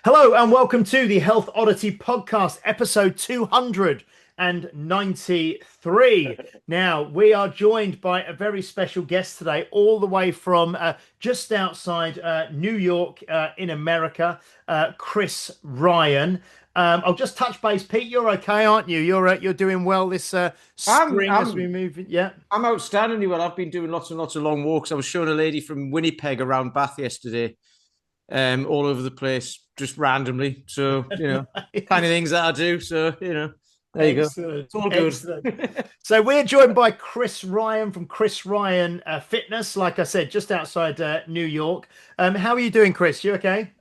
Hello and welcome to the Health Oddity Podcast, episode 293. Now, we are joined by a very special guest today, all the way from just outside New York in America, Chris Ryan. I'll just touch base. Pete, you're okay, aren't you? You're doing well this I'm spring as we I'm move. Yeah. I'm outstandingly well. I've been doing lots and lots of long walks. I was showing a lady from Winnipeg around Bath yesterday, all over the place, just randomly. So, kind of things that I do. So, there you go. Excellent. It's all good. Excellent. So we're joined by Chris Ryan from Chris Ryan Fitness, like I said, just outside New York. How are you doing, Chris? You okay?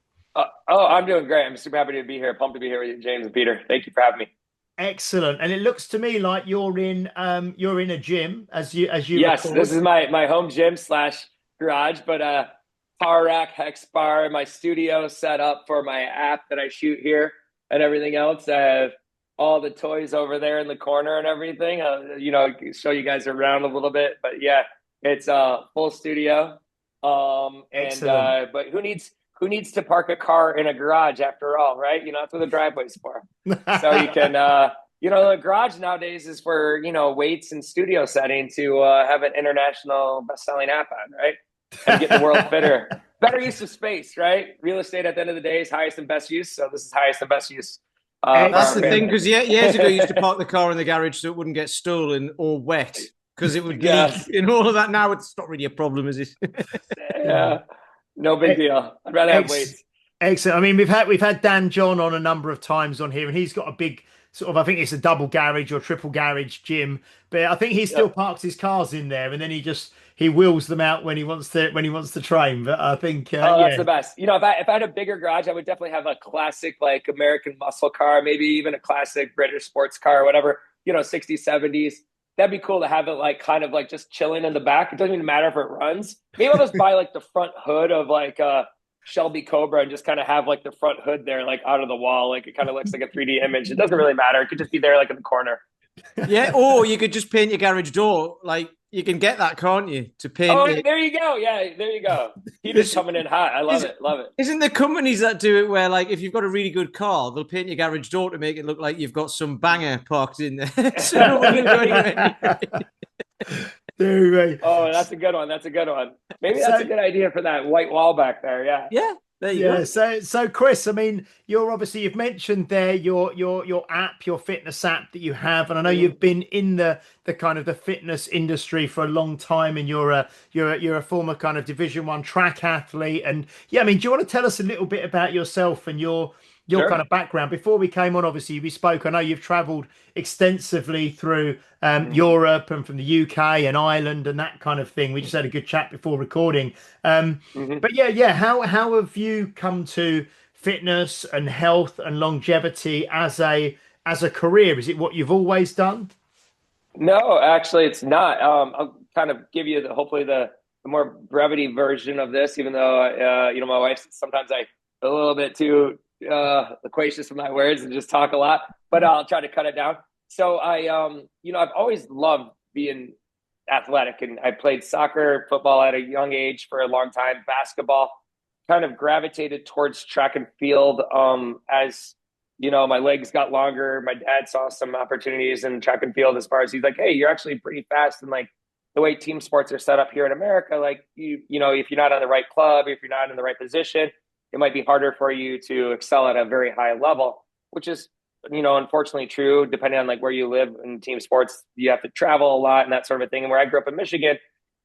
I'm doing great. I'm super happy to be here. Pumped to be here with you, James and Peter. Thank you for having me. Excellent. And it looks to me like you're in a gym as you Yes, record. this is my home gym slash garage, but power rack, hex bar, my studio set up for my app that I shoot here and everything else. I have all the toys over there in the corner and everything. Show you guys around a little bit, but yeah, it's a full studio. And Excellent. but who needs to park a car in a garage after all, right? That's what the driveway's for. So you can, the garage nowadays is for, weights and studio setting to have an international best-selling app on, right? And get the world fitter. Better use of space, right? Real estate at the end of the day is highest and best use. So this is highest and best use for That's our the thing, family. because years ago, you used to park the car in the garage so it wouldn't get stolen or wet because it would Yes. leak and all of that. Now it's not really a problem, is it? Yeah. No big deal. I'd rather have Ex weights. Excellent. I mean, we've had Dan John on a number of times on here, and he's got a big sort of, I think it's a double garage or triple garage gym, but I think he still Yep. parks his cars in there, and then he wheels them out when he wants to train. But I think Oh, that's yeah, the best. If I had a bigger garage, I would definitely have a classic like American muscle car, maybe even a classic British sports car or whatever, 60s, 70s. That'd be cool to have it like kind of like just chilling in the back. It doesn't even matter if it runs. Maybe I'll just buy like the front hood of like a Shelby Cobra and just kind of have like the front hood there, like out of the wall. Like it kind of looks like a 3D image. It doesn't really matter. It could just be there like in the corner. Yeah, or you could just paint your garage door. Like you can get that, can't you? To paint Oh, it. there you go. Yeah, there you go. Peter's coming in hot. I love Is, it. Love it. isn't there companies that do it where, like, if you've got a really good car, they'll paint your garage door to make it look like you've got some banger parked in there, so no one can go anywhere. do Oh, that's a good one. That's a good one. Maybe that's a so good idea for that white wall back there. Yeah. Yeah, there you yeah. go. So Chris, I mean, you've mentioned there your app, your fitness app that you have, and I know Mhm. you've been in the kind of the fitness industry for a long time, and you're a former kind of Division 1 track athlete, and yeah, I mean, do you want to tell us a little bit about yourself and your kind Sure. of background before we came on? Obviously, we spoke. I know you've travelled extensively through Mhm. Europe and from the UK and Ireland and that kind of thing. We just had a good chat before recording. Mhm. But yeah. How have you come to fitness and health and longevity as a career? Is it what you've always done? No, actually, it's not. I'll kind of give you hopefully the more brevity version of this, even though my wife sometimes I a little bit too loquacious with my words and just talk a lot, but I'll try to cut it down. So I've always loved being athletic, and I played soccer, football at a young age for a long time, basketball, kind of gravitated towards track and field as my legs got longer. My dad saw some opportunities in track and field as far as he's like, hey, you're actually pretty fast. And like the way team sports are set up here in America, like if you're not on the right club, if you're not in the right position, it might be harder for you to excel at a very high level, which is, unfortunately true. Depending on like where you live in team sports, you have to travel a lot and that sort of a thing. And where I grew up in Michigan,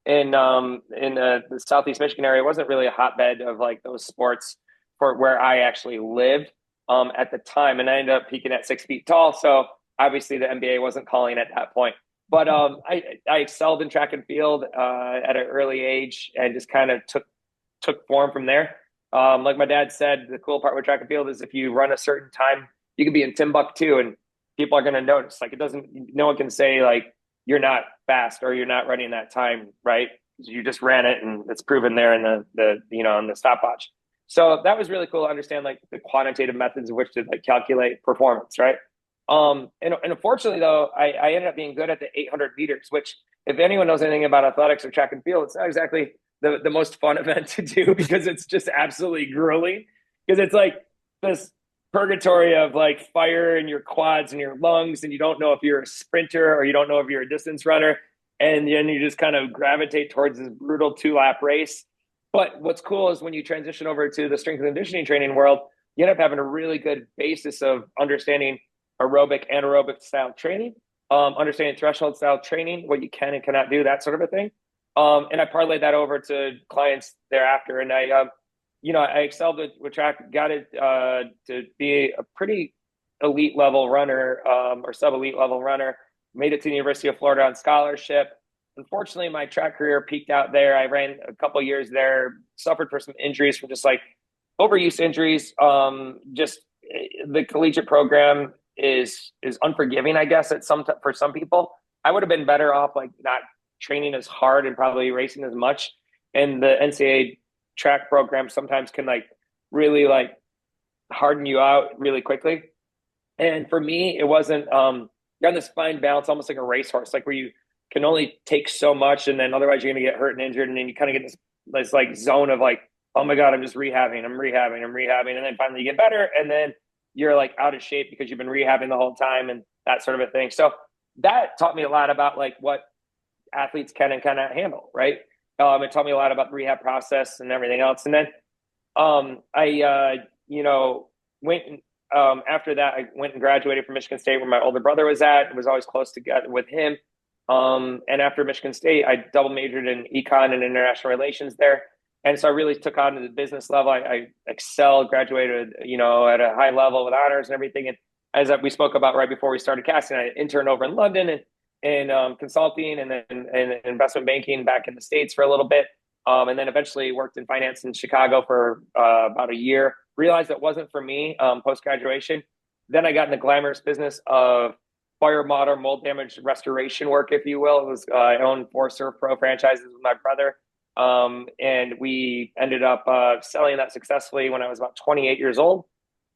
in the Southeast Michigan area, it wasn't really a hotbed of like those sports for where I actually lived at the time, and I ended up peaking at 6 feet tall. So obviously the NBA wasn't calling at that point. But I excelled in track and field at an early age, and just kind of took form from there. Like my dad said, the cool part with track and field is if you run a certain time, you can be in Timbuktu, and people are going to notice. Like it doesn't, no one can say like you're not fast or you're not running that time, right? You just ran it, and it's proven there in the on the stopwatch. So that was really cool to understand like the quantitative methods of which to like calculate performance, right? And unfortunately though, I ended up being good at the 800 meters, which if anyone knows anything about athletics or track and field, it's not exactly the most fun event to do because it's just absolutely grueling. Because it's like this purgatory of like fire in your quads and your lungs, and you don't know if you're a sprinter or you don't know if you're a distance runner, and then you just kind of gravitate towards this brutal 2-lap race. But what's cool is when you transition over to the strength and conditioning training world, you end up having a really good basis of understanding aerobic, anaerobic style training, understanding threshold style training, what you can and cannot do, that sort of a thing. And I parlayed that over to clients thereafter. And I excelled with track, got it to be a pretty elite level runner, or sub elite level runner, made it to the University of Florida on scholarship. Unfortunately, my track career peaked out there. I ran a couple years there, suffered for some injuries from just like overuse injuries. Just the collegiate program is unforgiving, I guess, for some people. I would have been better off like not training as hard and probably racing as much. And the NCAA track program sometimes can like really like harden you out really quickly. And for me, it wasn't you're on this fine balance, almost like a racehorse, like where you can only take so much, and then otherwise you're gonna get hurt and injured, and then you kind of get this like zone of like, oh my God, I'm just rehabbing, I'm rehabbing, and then finally you get better, and then you're like out of shape because you've been rehabbing the whole time and that sort of a thing. So that taught me a lot about like what athletes can and cannot handle, right? It taught me a lot about the rehab process and everything else. And then I went after that, I went and graduated from Michigan State where my older brother was at. I was always close together with him. And after Michigan State, I double majored in econ and international relations there. And so I really took on to the business level. I excelled, graduated, at a high level with honors and everything. And as we spoke about right before we started casting, I interned over in London and consulting and then and investment banking back in the States for a little bit. And then eventually worked in finance in Chicago for about a year. Realized it wasn't for me post-graduation. Then I got in the glamorous business of fire, water, mold damage restoration work, if you will. It was I owned 4 Surf Pro franchises with my brother. And we ended up selling that successfully when I was about 28 years old.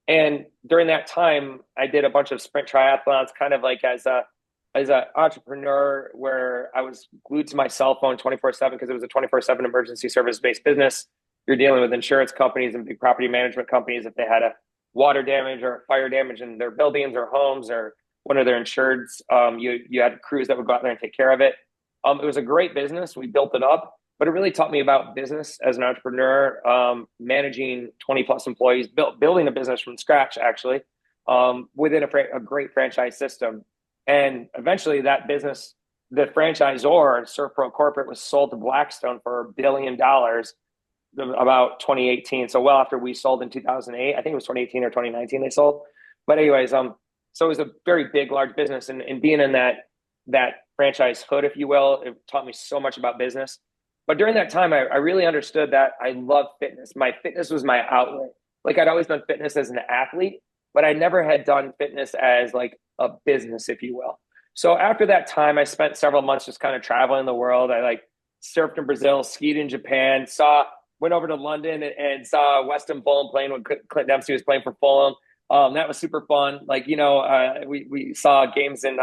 And during that time, I did a bunch of sprint triathlons, kind of like as an entrepreneur, where I was glued to my cell phone 24/7 because it was a 24/7 emergency service based business. You're dealing with insurance companies and big property management companies if they had a water damage or fire damage in their buildings or homes or one of their insureds. You had crews that would go out there and take care of it. It was a great business. We built it up. But it really taught me about business as an entrepreneur, managing 20 plus employees, building a business from scratch, actually, within a great franchise system. And eventually that business, the franchisor, Surf Pro Corporate, was sold to Blackstone for $1 billion about 2018. So well after we sold in 2008, I think it was 2018 or 2019 they sold. But anyways, so it was a very big, large business. And being in that franchise hood, if you will, it taught me so much about business. But during that time, I really understood that I love fitness. My fitness was my outlet. Like I'd always done fitness as an athlete, but I never had done fitness as like a business, if you will. So after that time, I spent several months just kind of traveling the world. I like surfed in Brazil, skied in Japan, went over to London and saw Weston Fulham playing when Clint Dempsey was playing for Fulham. That was super fun. Like, we saw games in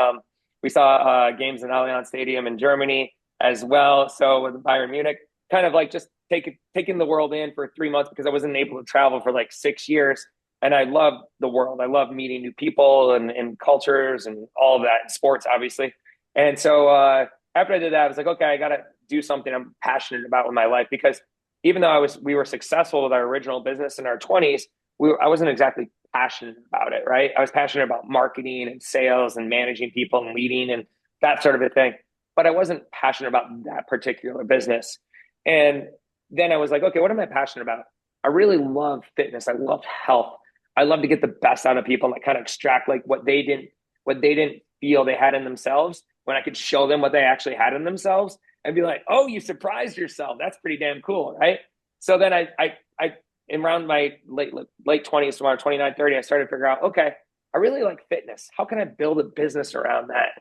Allianz Stadium in Germany as well. So with Bayern Munich, kind of like just taking the world in for 3 months because I wasn't able to travel for like 6 years. And I love the world. I love meeting new people and cultures and all of that, and sports, obviously. And so after I did that, I was like, okay, I got to do something I'm passionate about with my life, because even though we were successful with our original business in our 20s, I wasn't exactly passionate about it, right? I was passionate about marketing and sales and managing people and leading and that sort of a thing. But I wasn't passionate about that particular business. And then I was like, okay, what am I passionate about? I really love fitness. I love health. I love to get the best out of people and like kind of extract like what they didn't feel they had in themselves, when I could show them what they actually had in themselves and be like, oh, you surprised yourself. That's pretty damn cool, right? So then I in around my late 20s, to around 29, 30, I started to figure out, okay, I really like fitness. How can I build a business around that?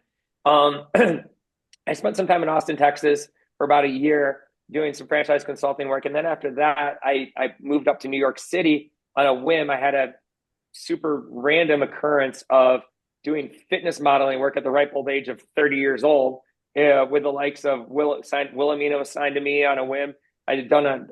I spent some time in Austin, Texas for about a year doing some franchise consulting work. And then after that, I moved up to New York City on a whim. I had a super random occurrence of doing fitness modeling work at the ripe old age of 30 years old, with the likes of Wilhelmina was signed to me on a whim. I had done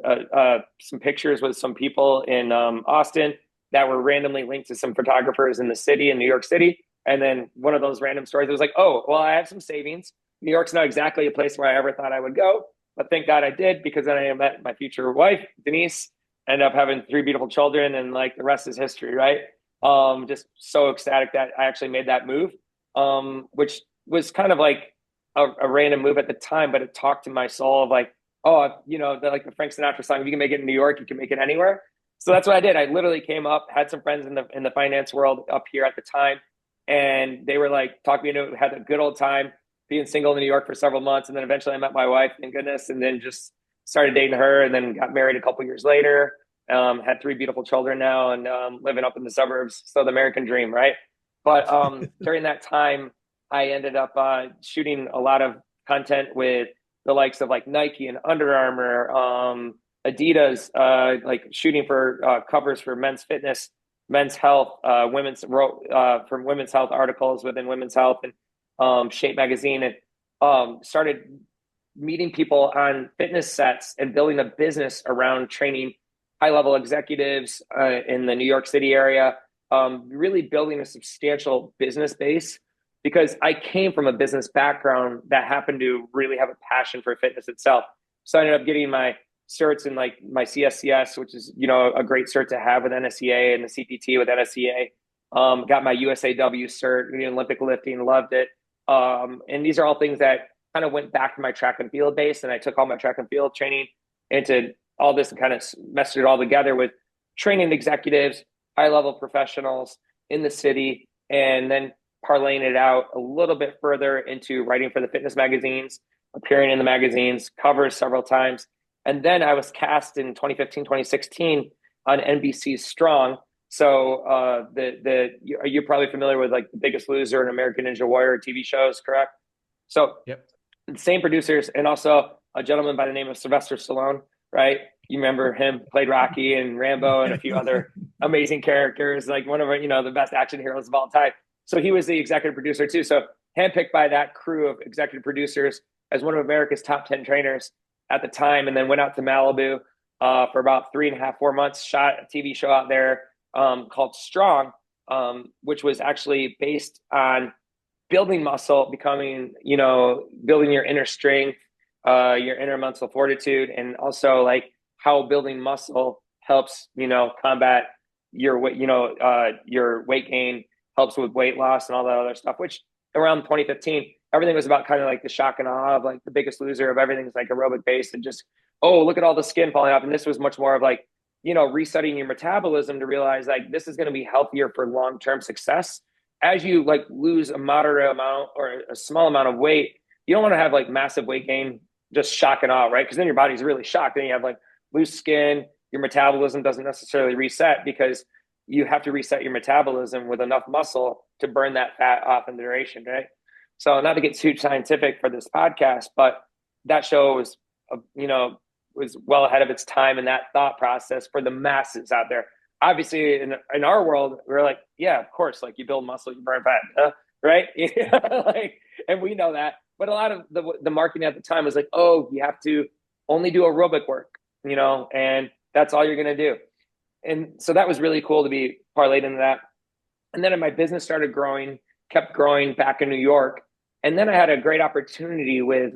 some pictures with some people in Austin. that were randomly linked to some photographers in the city, in New York City. And then one of those random stories, it was like, oh, well, I have some savings. New York's not exactly a place where I ever thought I would go, but thank God I did, because then I met my future wife, Denise, ended up having 3 beautiful children, and like the rest is history, right? Just so ecstatic that I actually made that move, which was kind of like a random move at the time, but it talked to my soul of like, oh, like the Frank Sinatra song, if you can make it in New York, you can make it anywhere. So that's what I did. I literally came up, had some friends in the finance world up here at the time, and they were like talking me into it, had a good old time being single in New York for several months. And then eventually I met my wife, thank goodness, and then just started dating her, and then got married a couple years later. Had 3 beautiful children now, and living up in the suburbs. So the American dream, right? But during that time, I ended up shooting a lot of content with the likes of like Nike and Under Armour, Adidas, like shooting for covers for Men's Fitness, Men's Health, from Women's Health articles within Women's Health, and Shape Magazine, and started meeting people on fitness sets and building a business around training high-level executives in the New York City area, really building a substantial business base, because I came from a business background that happened to really have a passion for fitness itself. So I ended up getting my certs in like my CSCS, which is, a great cert to have with NSCA, and the CPT with NSCA. Got my USAW cert, Olympic lifting, loved it. And these are all things that kind of went back to my track and field base. And I took all my track and field training into all this and kind of meshed it all together with training executives, high level professionals in the city, and then parlaying it out a little bit further into writing for the fitness magazines, appearing in the magazines, covers several times. And then I was cast in 2015, 2016 on NBCs STRONG. So you're probably familiar with like The Biggest Loser and American Ninja Warrior TV shows, correct? So Yep. The same producers, and also a gentleman by the name of Sylvester Stallone, right? You remember him, played Rocky and Rambo and a few other amazing characters, like one of the best action heroes of all time. So he was the executive producer too. So handpicked by that crew of executive producers as one of America's top 10 trainers at the time, and then went out to Malibu for about 3.5, 4 months, shot a TV show out there called Strong, which was actually based on building muscle, building your inner strength, your inner mental fortitude, and also like how building muscle helps, combat your weight, your weight gain, helps with weight loss and all that other stuff, which around 2015, everything was about kind of like the shock and awe of like The Biggest Loser, of everything's like aerobic based, and just, oh, look at all the skin falling off. And this was much more of like, resetting your metabolism to realize like this is going to be healthier for long-term success. As you like lose a moderate amount or a small amount of weight, you don't want to have like massive weight gain, just shock and awe, right? Because then your body's really shocked. Then you have like loose skin, your metabolism doesn't necessarily reset, because you have to reset your metabolism with enough muscle to burn that fat off in the duration, right? So not to get too scientific for this podcast, but that show was, was well ahead of its time in that thought process for the masses out there. Obviously, in our world, we're like, yeah, of course, like you build muscle, you burn fat, right? And we know that. But a lot of the marketing at the time was like, oh, you have to only do aerobic work, and that's all you're going to do. And so that was really cool to be parlayed into that. And then my business started growing, kept growing back in New York. And then I had a great opportunity with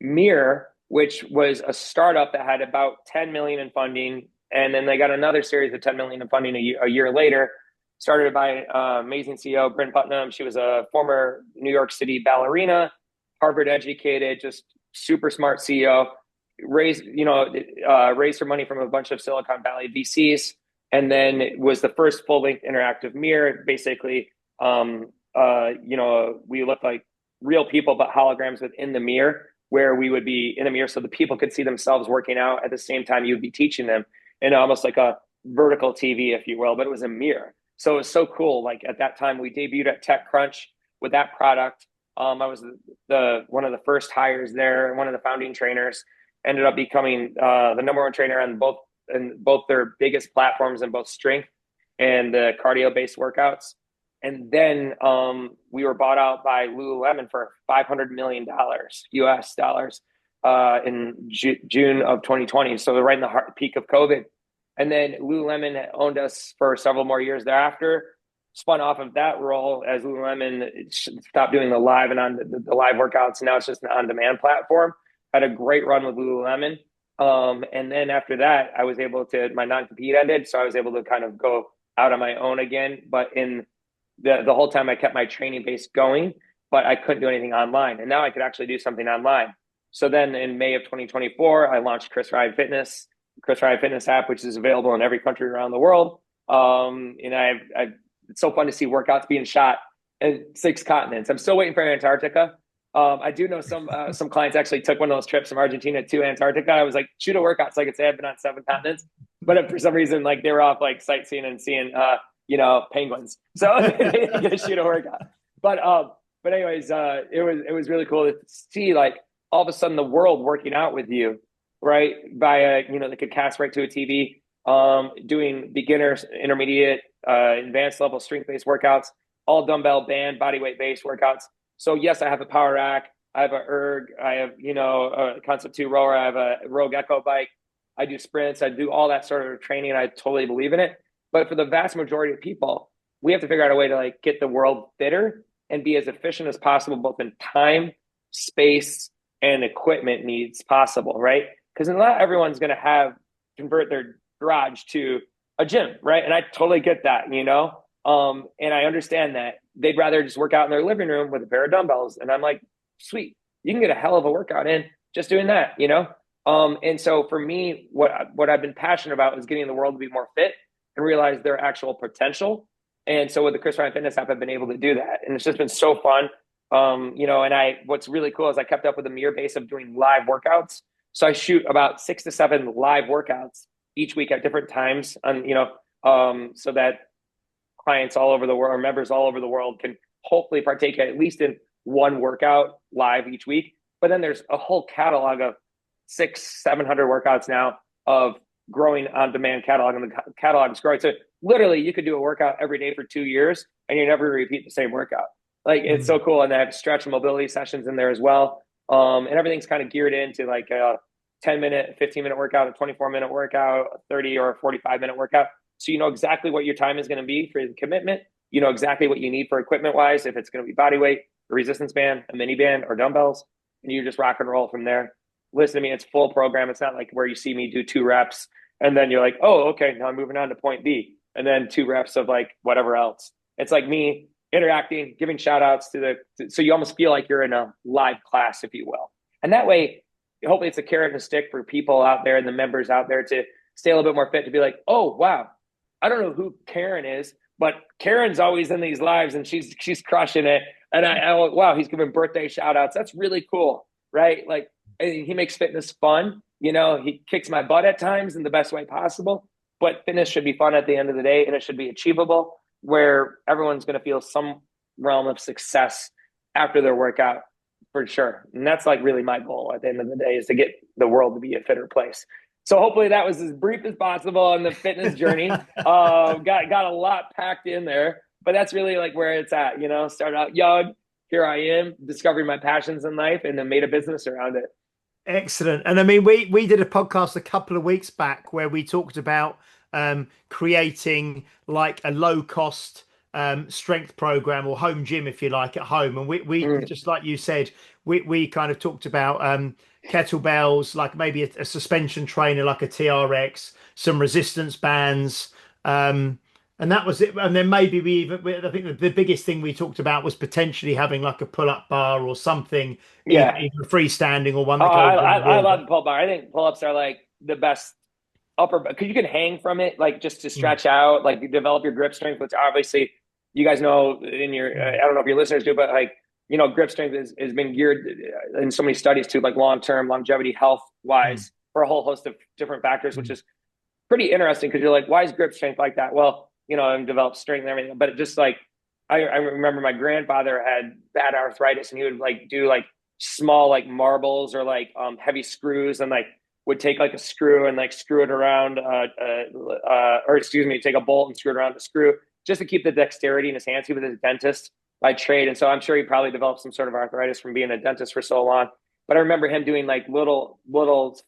Mir, which was a startup that had about 10 million in funding. And then they got another series of 10 million in funding a year later, started by amazing CEO, Bryn Putnam. She was a former New York City ballerina, Harvard educated, just super smart CEO, raised her money from a bunch of Silicon Valley VCs. And then it was the first full-length interactive mirror. Basically, we look like real people, but holograms within the mirror, where we would be in a mirror so the people could see themselves working out at the same time you'd be teaching them, in almost like a vertical TV, if you will, but it was a mirror. So it was so cool. Like at that time, we debuted at TechCrunch with that product. I was one of the first hires there, one of the founding trainers. Ended up becoming the number one trainer on both their biggest platforms, in both strength and the cardio-based workouts. And then we were bought out by Lululemon for $500 million US dollars in June of 2020. So right in the peak of COVID. And then Lululemon owned us for several more years thereafter. Spun off of that role as Lululemon stopped doing the live and on the live workouts. And now it's just an on-demand platform. Had a great run with Lululemon. And then after that, I was able to, my non-compete ended. So I was able to kind of go out on my own again. But in the whole time I kept my training base going, but I couldn't do anything online. And now I could actually do something online. So then in May of 2024, I launched Chris Ryan Fitness app, which is available in every country around the world. And it's so fun to see workouts being shot in 6 continents. I'm still waiting for Antarctica. I do know some clients actually took one of those trips from Argentina to Antarctica. I was like, shoot a workout so I could say I've been on 7 continents. But for some reason, like they were off like sightseeing and seeing, penguins. So they get to shoot a workout. But anyways, it was really cool to see like all of a sudden the world working out with you, right? Via, they could cast right to a TV, doing beginners, intermediate, advanced level strength-based workouts, all dumbbell band, body weight based workouts. So yes, I have a power rack. I have an erg. I have, a Concept 2 rower. I have a Rogue Echo bike. I do sprints. I do all that sort of training. I totally believe in it. But for the vast majority of people, we have to figure out a way to like get the world fitter and be as efficient as possible, both in time, space, and equipment needs possible, right? Because not everyone's going to convert their garage to a gym, right? And I totally get that, and I understand that they'd rather just work out in their living room with a pair of dumbbells. And I'm like, sweet, you can get a hell of a workout in just doing that, And so for me, what I've been passionate about is getting the world to be more fit and realize their actual potential. And so with the Chris Ryan Fitness app, I've been able to do that. And it's just been so fun. And what's really cool is I kept up with a mere base of doing live workouts. So I shoot about 6 to 7 live workouts each week at different times so that clients all over the world or members all over the world can hopefully partake at least in one workout live each week. But then there's a whole catalog of 600-700 workouts now of growing on-demand catalog, and the catalog is growing. So literally you could do a workout every day for 2 years and you never repeat the same workout. Like it's so cool. And they have stretch and mobility sessions in there as well. And everything's kind of geared into like a 10-minute, 15-minute workout, a 24-minute workout, a 30 or a 45-minute workout. So you know exactly what your time is going to be for the commitment. You know exactly what you need for equipment-wise, if it's going to be body weight, a resistance band, a mini band, or dumbbells. And you just rock and roll from there. Listen to me, it's full program. It's not like where you see me do 2 reps and then you're like, oh, okay, now I'm moving on to point B. And then 2 reps of like whatever else. It's like me interacting, giving shout outs so you almost feel like you're in a live class, if you will. And that way, hopefully it's a carrot and a stick for people out there and the members out there to stay a little bit more fit, to be like, oh, wow, I don't know who Karen is, but Karen's always in these lives and she's crushing it. And wow, he's giving birthday shout outs. That's really cool, right? Like he makes fitness fun. He kicks my butt at times in the best way possible, but fitness should be fun at the end of the day, and it should be achievable where everyone's going to feel some realm of success after their workout for sure. And that's like really my goal at the end of the day, is to get the world to be a fitter place. So hopefully that was as brief as possible on the fitness journey. Got a lot packed in there, but that's really like where it's at, started out young. Here I am discovering my passions in life and then made a business around it. Excellent. And I mean, we did a podcast a couple of weeks back where we talked about creating like a low cost strength program or home gym, if you like, at home. And we just like you said, we kind of talked about kettlebells, like maybe a suspension trainer, like a TRX, some resistance bands. And that was it. And then maybe I think the biggest thing we talked about was potentially having like a pull-up bar or something, Yeah, either freestanding or one that goes I love the pull-up bar. I think pull-ups are like the best upper, because you can hang from it, like just to stretch out, like you develop your grip strength, which obviously you guys know in your, I don't know if your listeners do, but like, grip strength has been geared in so many studies to like long-term longevity, health-wise, for a whole host of different factors, which is pretty interesting because you're like, why is grip strength like that? Well, and develop strength and everything, but it just like, I remember my grandfather had bad arthritis and he would like do like small, like marbles or like heavy screws, and like would take like a screw and like screw it around, take a bolt and screw it around the screw just to keep the dexterity in his hands. He was a dentist by trade. And so I'm sure he probably developed some sort of arthritis from being a dentist for so long. But I remember him doing like little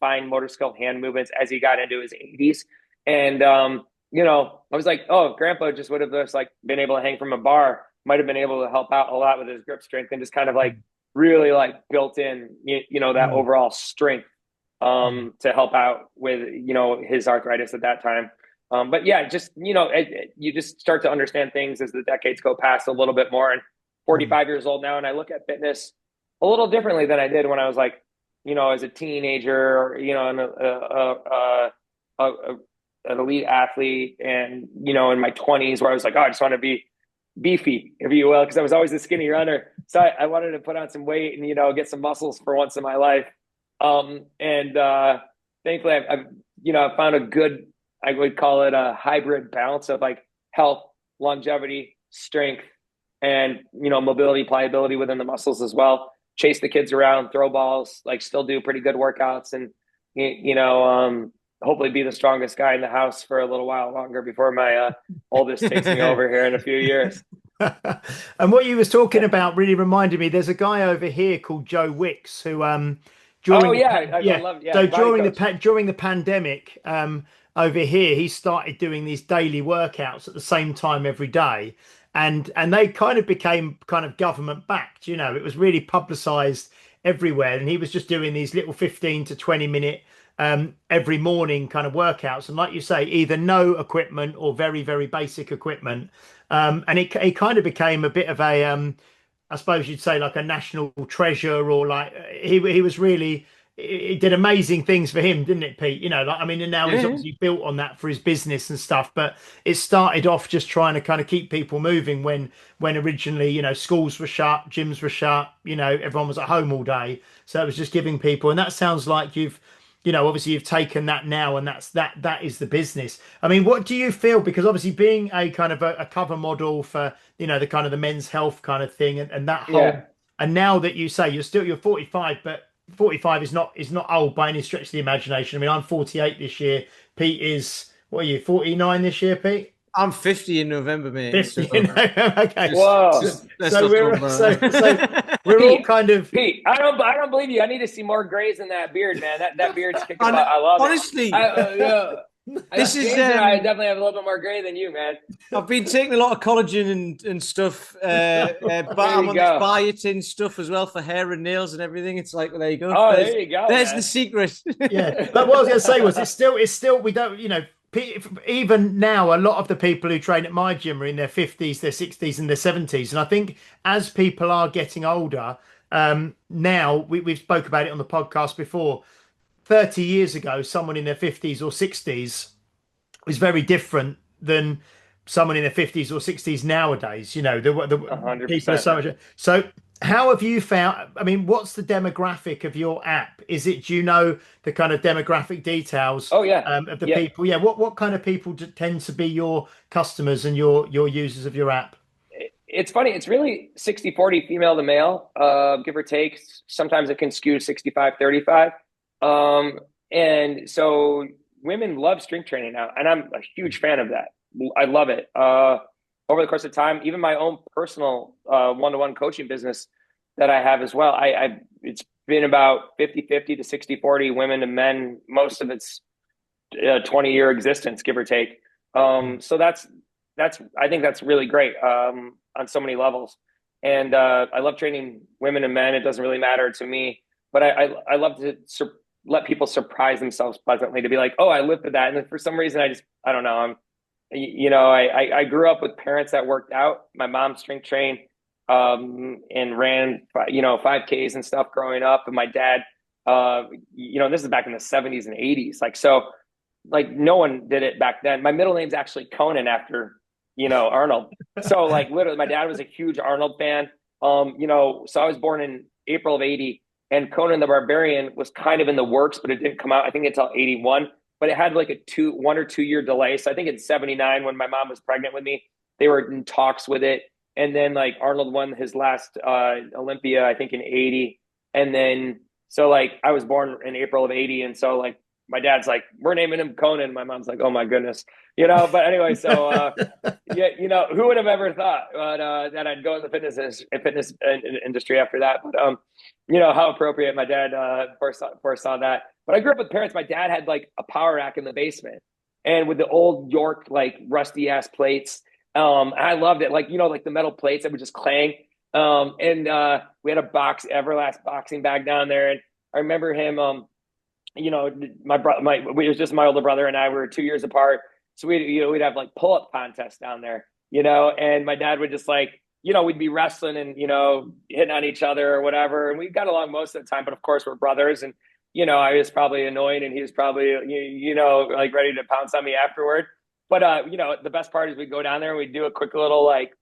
fine motor skill hand movements as he got into his 80s. And, I was like, oh, grandpa just would have just like been able to hang from a bar, might have been able to help out a lot with his grip strength and just kind of like really like built in, that Mm. overall strength Mm. to help out with, his arthritis at that time. But yeah, just, you just start to understand things as the decades go past a little bit more. And Mm. 45 years old now, and I look at fitness a little differently than I did when I was like, as a teenager, or, and an elite athlete, and, in my 20s, where I was like, oh, I just want to be beefy, if you will, because I was always a skinny runner. So I wanted to put on some weight and, get some muscles for once in my life. And thankfully, I've found a good, I would call it a hybrid balance of like health, longevity, strength, and, mobility, pliability within the muscles as well. Chase the kids around, throw balls, like still do pretty good workouts, and, hopefully be the strongest guy in the house for a little while longer before my oldest takes me over here in a few years. And what you was talking about really reminded me. There's a guy over here called Joe Wicks who Oh during the yeah, I love so body coach. during the pandemic over here he started doing these daily workouts at the same time every day, and they kind of became kind of government backed. It was really publicized everywhere, and he was just doing these little 15 to 20 minute every morning kind of workouts, and like you say, either no equipment or very very basic equipment. And it kind of became a bit of a I suppose you'd say like a national treasure, or like he was really, it did amazing things for him, didn't it, Pete? Like, I mean, and now he's Yeah. obviously built on that for his business and stuff. But it started off just trying to kind of keep people moving when originally, schools were shut, gyms were shut, everyone was at home all day. So it was just giving people, and that sounds like obviously you've taken that now, and that is the business. I mean, what do you feel? Because obviously being a kind of a cover model for, the kind of the men's health kind of thing, and that whole, Yeah, and now that you say you're 45, but 45 is not old by any stretch of the imagination. I mean, I'm 48 this year. Pete is, what are you, 49 this year, Pete? I'm 50 in November, mate. So 50. Okay. just, whoa, just let's So not talk we're about we're all Pete, kind of Pete, I don't believe you. I need to see more grays in that beard, man. That beard's kicking And butt. I love it. honestly, Yeah. this is James and I definitely have a little bit more gray than you, man. I've been taking a lot of collagen and stuff, but There I'm you on this go. biotin stuff as well for hair and nails and everything. It's like, well, there you go. Oh, There's there you go, there's the man. secret. Yeah, but what I was going to say was it's still we don't even now a lot of the people who train at my gym are in their 50s, their 60s, and their 70s, and I think as people are getting older, now we've spoke about it on the podcast before. 30 years ago, someone in their 50s or 60s is very different than someone in their 50s or 60s nowadays. The people are 100%. so much. So, how have you found? I mean, what's the demographic of your app? Is it, do you know the kind of demographic details Oh yeah, of the yeah. people? Yeah, what kind of people tend to be your customers and your users of your app? It's funny. It's really 60-40 female to male, give or take. Sometimes it can skew 65-35. And so women love strength training now, and I'm a huge fan of that. I love it. Over the course of time, even my own personal one-to-one coaching business that I have as well, it's been about 50-50 to 60-40 women to men. Most of it's 20-year existence, give or take. So I think that's really great on so many levels. And I love training women and men. It doesn't really matter to me, but I love to let people surprise themselves pleasantly, to be like, oh, I lifted that. And then for some reason, I don't know. I grew up with parents that worked out. My mom strength trained and ran, 5Ks and stuff growing up. And my dad, this is back in the 70s and 80s. Like no one did it back then. My middle name's actually Conan after, Arnold. So like literally my dad was a huge Arnold fan. So I was born in April of 80, and Conan the Barbarian was kind of in the works, but it didn't come out, I think, until 81. But it had like a 1 or 2 year delay. So I think in 79, when my mom was pregnant with me, they were in talks with it. And then like Arnold won his last Olympia, I think in 80. And then so like I was born in April of 80. And so like my dad's like, we're naming him Conan. My mom's like, oh my goodness, but anyway, so yeah, who would have ever thought that I'd go in the fitness industry after that? But how appropriate. My dad foresaw that. But I grew up with parents. My dad had like a power rack in the basement, and with the old York, like rusty ass plates. I loved it. Like, like the metal plates that would just clang. And we had a Everlast boxing bag down there. And I remember him, my brother, it was just my older brother and I were 2 years apart. So we'd have like pull-up contests down there, and my dad would just like, we'd be wrestling and, hitting on each other or whatever. And we got along most of the time, but of course we're brothers. And, I was probably annoyed and he was probably, like ready to pounce on me afterward. But, the best part is we'd go down there and we'd do a quick little, like,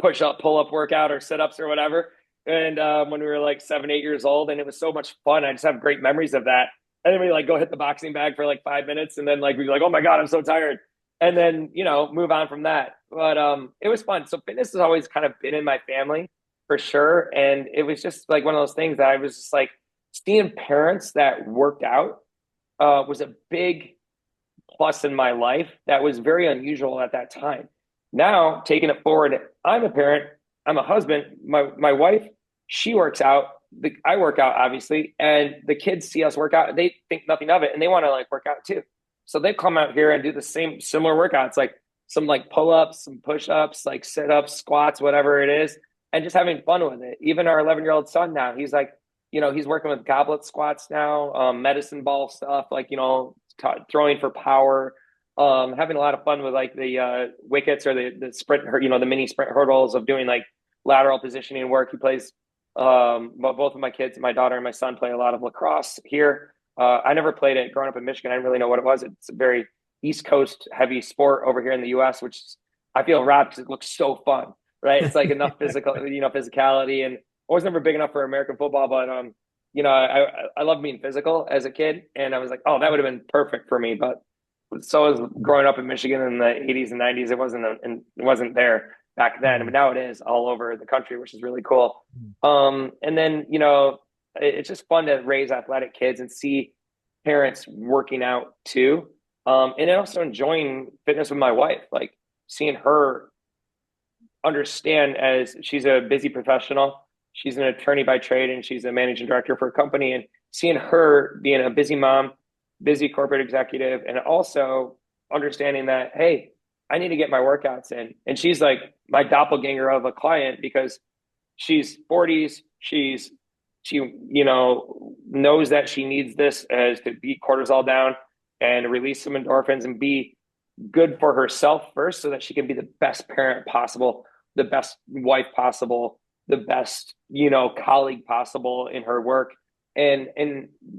push up, pull up workout or sit ups or whatever. And when we were like 7, 8 years old, and it was so much fun. I just have great memories of that. And then we like go hit the boxing bag for like 5 minutes, and then like we'd be like, oh my God, I'm so tired. And then, move on from that. But it was fun. So fitness has always kind of been in my family for sure. And it was just like one of those things that I was just like, seeing parents that worked out was a big plus in my life that was very unusual at that time. Now, taking it forward, I'm a parent, I'm a husband, my wife, she works out. I work out, obviously, and the kids see us work out. They think nothing of it, and they want to like work out too. So they come out here and do the similar workouts, like some like pull-ups, some push-ups, like sit-ups, squats, whatever it is, and just having fun with it. Even our 11-year-old son now, he's like, he's working with goblet squats now, medicine ball stuff, like, throwing for power, having a lot of fun with like the wickets or the sprint, the mini sprint hurdles of doing like lateral positioning work. He plays, both of my kids, my daughter and my son play a lot of lacrosse here. I never played it growing up in Michigan. I didn't really know what it was. It's a very East Coast heavy sport over here in the US, which I feel robbed because it looks so fun, right? It's like enough physicality, and I was never big enough for American football, but I loved being physical as a kid, and I was like, oh, that would have been perfect for me. But so was growing up in Michigan in the 80s and 90s. It wasn't there back then, but now it is all over the country, which is really cool. And then it's just fun to raise athletic kids and see parents working out too, and then also enjoying fitness with my wife, like seeing her understand, as she's a busy professional. She's an attorney by trade, and she's a managing director for a company, and seeing her being a busy mom, busy corporate executive, and also understanding that, hey, I need to get my workouts in. And she's like my doppelganger of a client because she's 40s. She knows that she needs this as to beat cortisol down and release some endorphins and be good for herself first, so that she can be the best parent possible, the best wife possible, the best, colleague possible in her work. And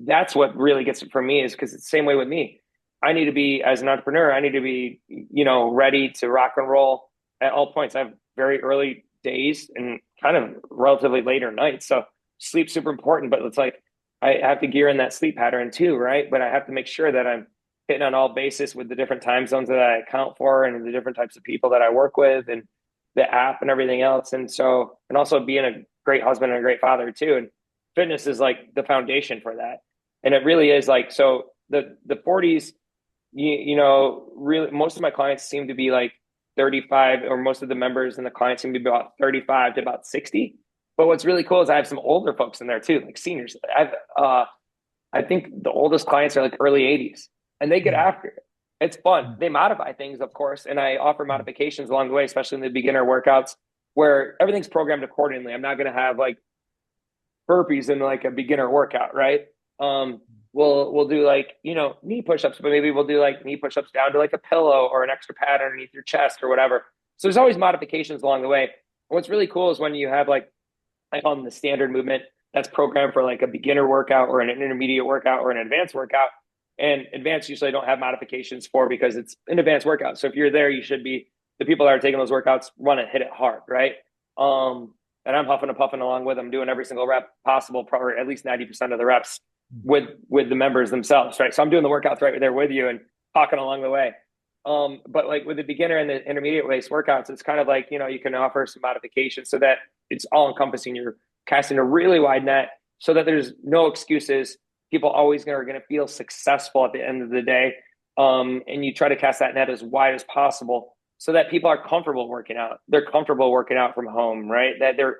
that's what really gets it for me, is because it's the same way with me. I need to be, as an entrepreneur, I need to be, ready to rock and roll at all points. I have very early days and kind of relatively later nights. So sleep's super important, but it's like, I have to gear in that sleep pattern too, right? But I have to make sure that I'm hitting on all bases with the different time zones that I account for and the different types of people that I work with and the app and everything else. And also being a great husband and a great father too. And fitness is like the foundation for that. And it really is like, so the 40s, really most of my clients seem to be like 35, or most of the members and the clients seem to be about 35 to about 60. But what's really cool is I have some older folks in there too, like seniors. I think the oldest clients are like early 80s, and they get after it. It's fun. They modify things, of course, and I offer modifications along the way, especially in the beginner workouts, where everything's programmed accordingly. I'm not going to have like burpees in like a beginner workout, right? We'll do like, knee push-ups, but maybe we'll do like knee push-ups down to like a pillow or an extra pad underneath your chest or whatever. So there's always modifications along the way. And what's really cool is when you have like, I call them the standard movement that's programmed for like a beginner workout or an intermediate workout or an advanced workout. And advanced usually don't have modifications for, because it's an advanced workout. So if you're there, you should be, the people that are taking those workouts want to hit it hard, right? And I'm huffing and puffing along with them, doing every single rep possible, probably at least 90% of the reps with the members themselves, right? So I'm doing the workouts right there with you and talking along the way. But like with the beginner and the intermediate race workouts, it's kind of like, you can offer some modifications so that it's all encompassing. You're casting a really wide net so that there's no excuses. People always are going to feel successful at the end of the day. And you try to cast that net as wide as possible so that people are comfortable working out. They're comfortable working out from home, right? That they're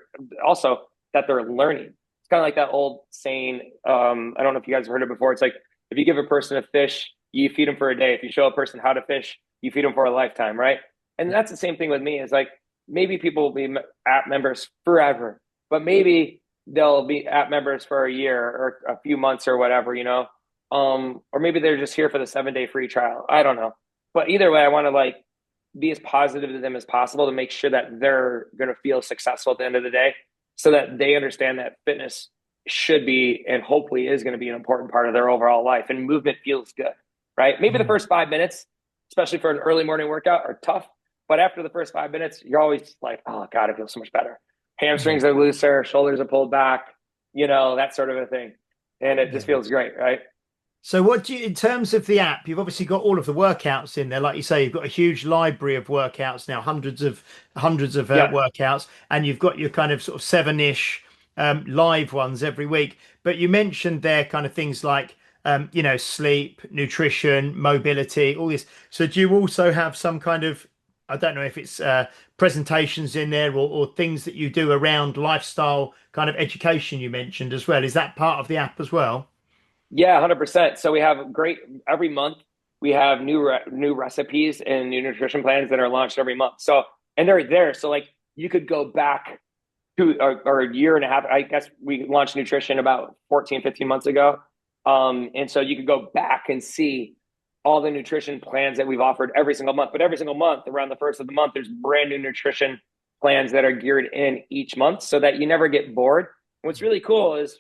learning. It's kind of like that old saying. I don't know if you guys have heard it before. It's like, if you give a person a fish, you feed them for a day. If you show a person how to fish, you feed them for a lifetime, right? And that's the same thing with me. Is like maybe people will be app members forever, but maybe they'll be app members for a year or a few months or whatever, or maybe they're just here for the 7-day free trial. I don't know, but either way, I want to like be as positive to them as possible to make sure that they're going to feel successful at the end of the day, so that they understand that fitness should be and hopefully is going to be an important part of their overall life, and movement feels good, right? Maybe the first 5 minutes, especially for an early morning workout, are tough, but after the first 5 minutes, you're always like, oh God, it feels so much better. Hamstrings are looser, shoulders are pulled back, that sort of a thing. And it just feels great, right? So what do you, in terms of the app, you've obviously got all of the workouts in there. Like you say, you've got a huge library of workouts now, hundreds of workouts, and you've got your kind of sort of 7-ish live ones every week. But you mentioned there kind of things like, sleep, nutrition, mobility, all this. So do you also have some kind of, I don't know if it's presentations in there or things that you do around lifestyle kind of education you mentioned as well? Is that part of the app as well? Yeah, 100%. So we have every month we have new recipes and new nutrition plans that are launched every month. So, and they're there. So like you could go back to or a year and a half. I guess we launched nutrition about 14, 15 months ago. And so you could go back and see all the nutrition plans that we've offered every single month. But every single month, around the first of the month, there's brand new nutrition plans that are geared in each month so that you never get bored. What's really cool is,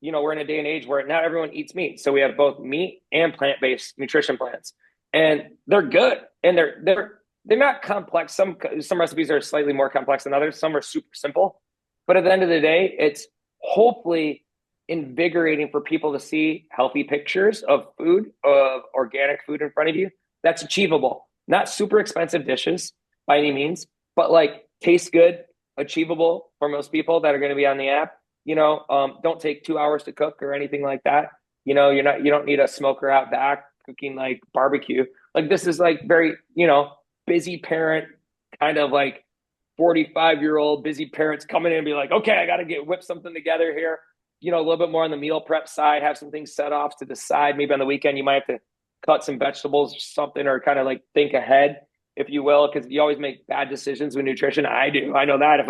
we're in a day and age where not everyone eats meat. So we have both meat and plant-based nutrition plans. And they're good. And they're not complex. Some recipes are slightly more complex than others. Some are super simple. But at the end of the day, it's hopefully invigorating for people to see healthy pictures of food, of organic food in front of you. That's achievable. Not super expensive dishes by any means, but like taste good, achievable for most people that are going to be on the app. Don't take 2 hours to cook or anything like that. You don't need a smoker out back cooking like barbecue. Like this is like very, busy parent kind of like 45-year-old busy parents coming in and be like, okay, I got to whip something together here. A little bit more on the meal prep side, have some things set off to the side. Maybe on the weekend, you might have to cut some vegetables or something, or kind of like think ahead, if you will, because you always make bad decisions with nutrition. I do. I know that if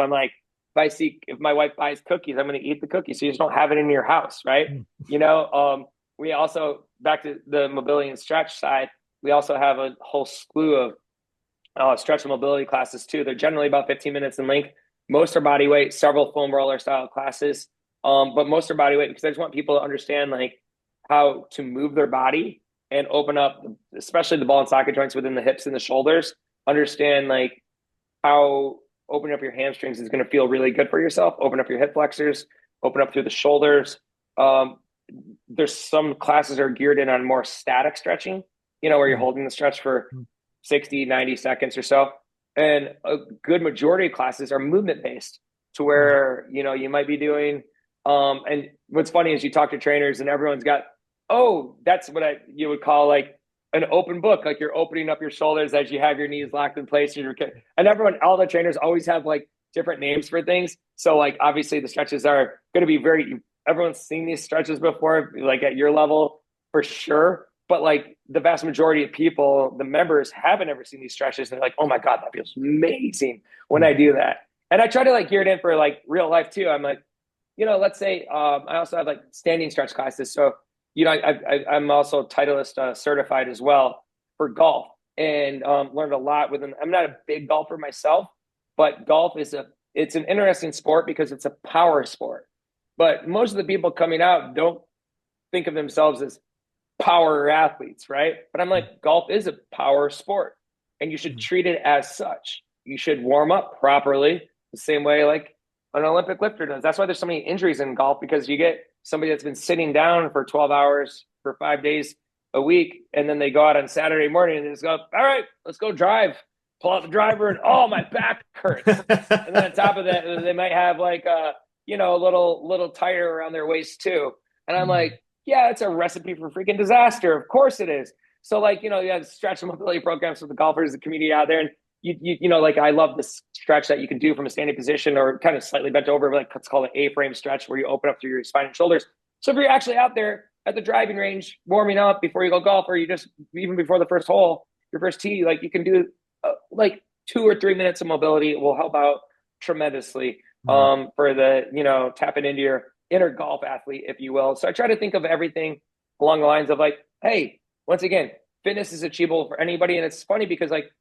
if my wife buys cookies, I'm going to eat the cookies. So you just don't have it in your house, right? We also, back to the mobility and stretch side, we also have a whole slew of stretch and mobility classes too. They're generally about 15 minutes in length. Most are body weight, several foam roller style classes. But most are body weight because I just want people to understand like how to move their body and open up, especially the ball and socket joints within the hips and the shoulders. Understand like how opening up your hamstrings is going to feel really good for yourself. Open up your hip flexors, open up through the shoulders. There's some classes are geared in on more static stretching, where you're holding the stretch for 60, 90 seconds or so. And a good majority of classes are movement based to where, you might be doing, and what's funny is you talk to trainers and everyone's got, that's what you would call like an open book. Like you're opening up your shoulders as you have your knees locked in place. And all the trainers always have like different names for things. So like, obviously the stretches are going to be everyone's seen these stretches before, like at your level for sure. But like the vast majority of people, the members haven't ever seen these stretches. They're like, oh my God, that feels amazing when I do that. And I try to like gear it in for like real life too. I'm like, let's say I also have like standing stretch classes. So, I'm also Titleist certified as well for golf, and learned a lot within. I'm not a big golfer myself, but golf it's an interesting sport because it's a power sport. But most of the people coming out don't think of themselves as power athletes, right? But I'm like, golf is a power sport, and you should treat it as such. You should warm up properly, the same way like an Olympic lifter does. That's why there's so many injuries in golf, because you get somebody that's been sitting down for 12 hours for 5 days a week, and then they go out on Saturday morning and they just go, all right, let's go drive. Pull out the driver and my back hurts. And then on top of that, they might have like a little tire around their waist too. And I'm like, yeah, it's a recipe for freaking disaster. Of course it is. So like, you have stretch and mobility programs for the golfers, the community out there. And like I love this stretch that you can do from a standing position or kind of slightly bent over, like it's called an A-frame stretch, where you open up through your spine and shoulders. So if you're actually out there at the driving range, warming up before you go golf, or you just even before the first hole, your first tee, like you can do like 2 or 3 minutes of mobility. It will help out tremendously for the, tapping into your inner golf athlete, if you will. So I try to think of everything along the lines of like, hey, once again, fitness is achievable for anybody. And it's funny because like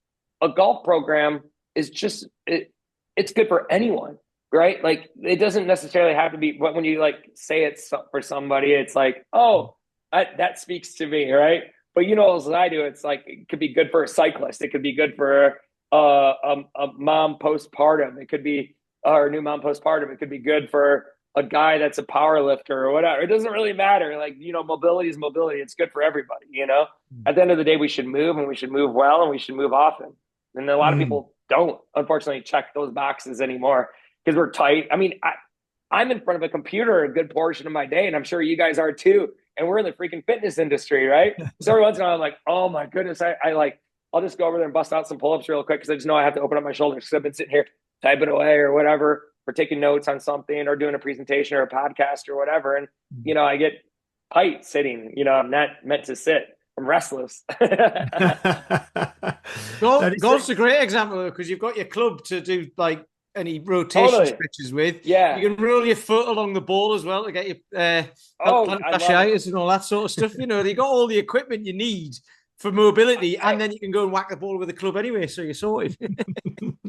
a golf program is just, it's good for anyone, right? Like it doesn't necessarily have to be, but when you like say it's for somebody, it's like, oh, that speaks to me, right? But as I do, it's like, it could be good for a cyclist. It could be good for a mom postpartum. It could be, or a new mom postpartum. It could be good for a guy that's a power lifter or whatever. It doesn't really matter. Like, mobility is mobility. It's good for everybody, At the end of the day, we should move, and we should move well, and we should move often. And a lot of people don't, unfortunately, check those boxes anymore because we're tight. I mean, I'm in front of a computer a good portion of my day, and I'm sure you guys are too. And we're in the freaking fitness industry, right? So every once in a while, I'm like, oh my goodness, I'll just go over there and bust out some pull-ups real quick because I just know I have to open up my shoulders because I've been sitting here typing away or whatever, or taking notes on something or doing a presentation or a podcast or whatever. And, I get tight sitting, I'm not meant to sit. I'm restless. Golf's a great example because you've got your club to do like any rotation stretches with. Yeah. You can roll your foot along the ball as well to get your plantar fasciitis and all that sort of stuff. You got all the equipment you need for mobility, and then you can go and whack the ball with a club anyway, so you're sorted.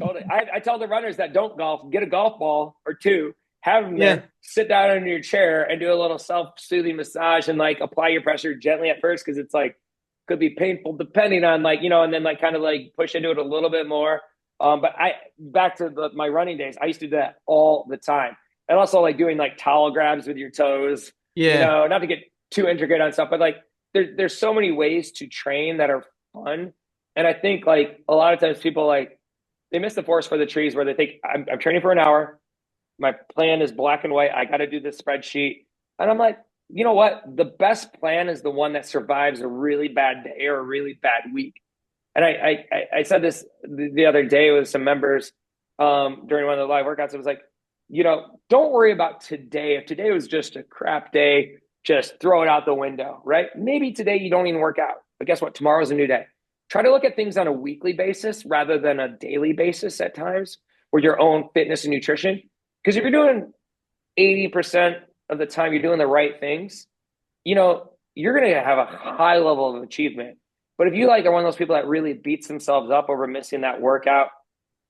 Totally. I tell the runners that don't golf, get a golf ball or two, have them there, sit down in your chair and do a little self-soothing massage and like apply your pressure gently at first because it's like could be painful depending on like, and then like kind of like push into it a little bit more. But back to my running days, I used to do that all the time. And also like doing like towel grabs with your toes, not to get too intricate on stuff, but like there's so many ways to train that are fun. And I think like a lot of times people like, they miss the forest for the trees where they think I'm training for an hour. My plan is black and white. I got to do this spreadsheet. And I'm like, you know what? The best plan is the one that survives a really bad day or a really bad week. And I said this the other day with some members during one of the live workouts. It was like, don't worry about today. If today was just a crap day, just throw it out the window, right? Maybe today you don't even work out, but guess what? Tomorrow's a new day. Try to look at things on a weekly basis rather than a daily basis at times with your own fitness and nutrition. Because if you're doing 80% of the time, you're doing the right things, you're going to have a high level of achievement. But if you like are one of those people that really beats themselves up over missing that workout,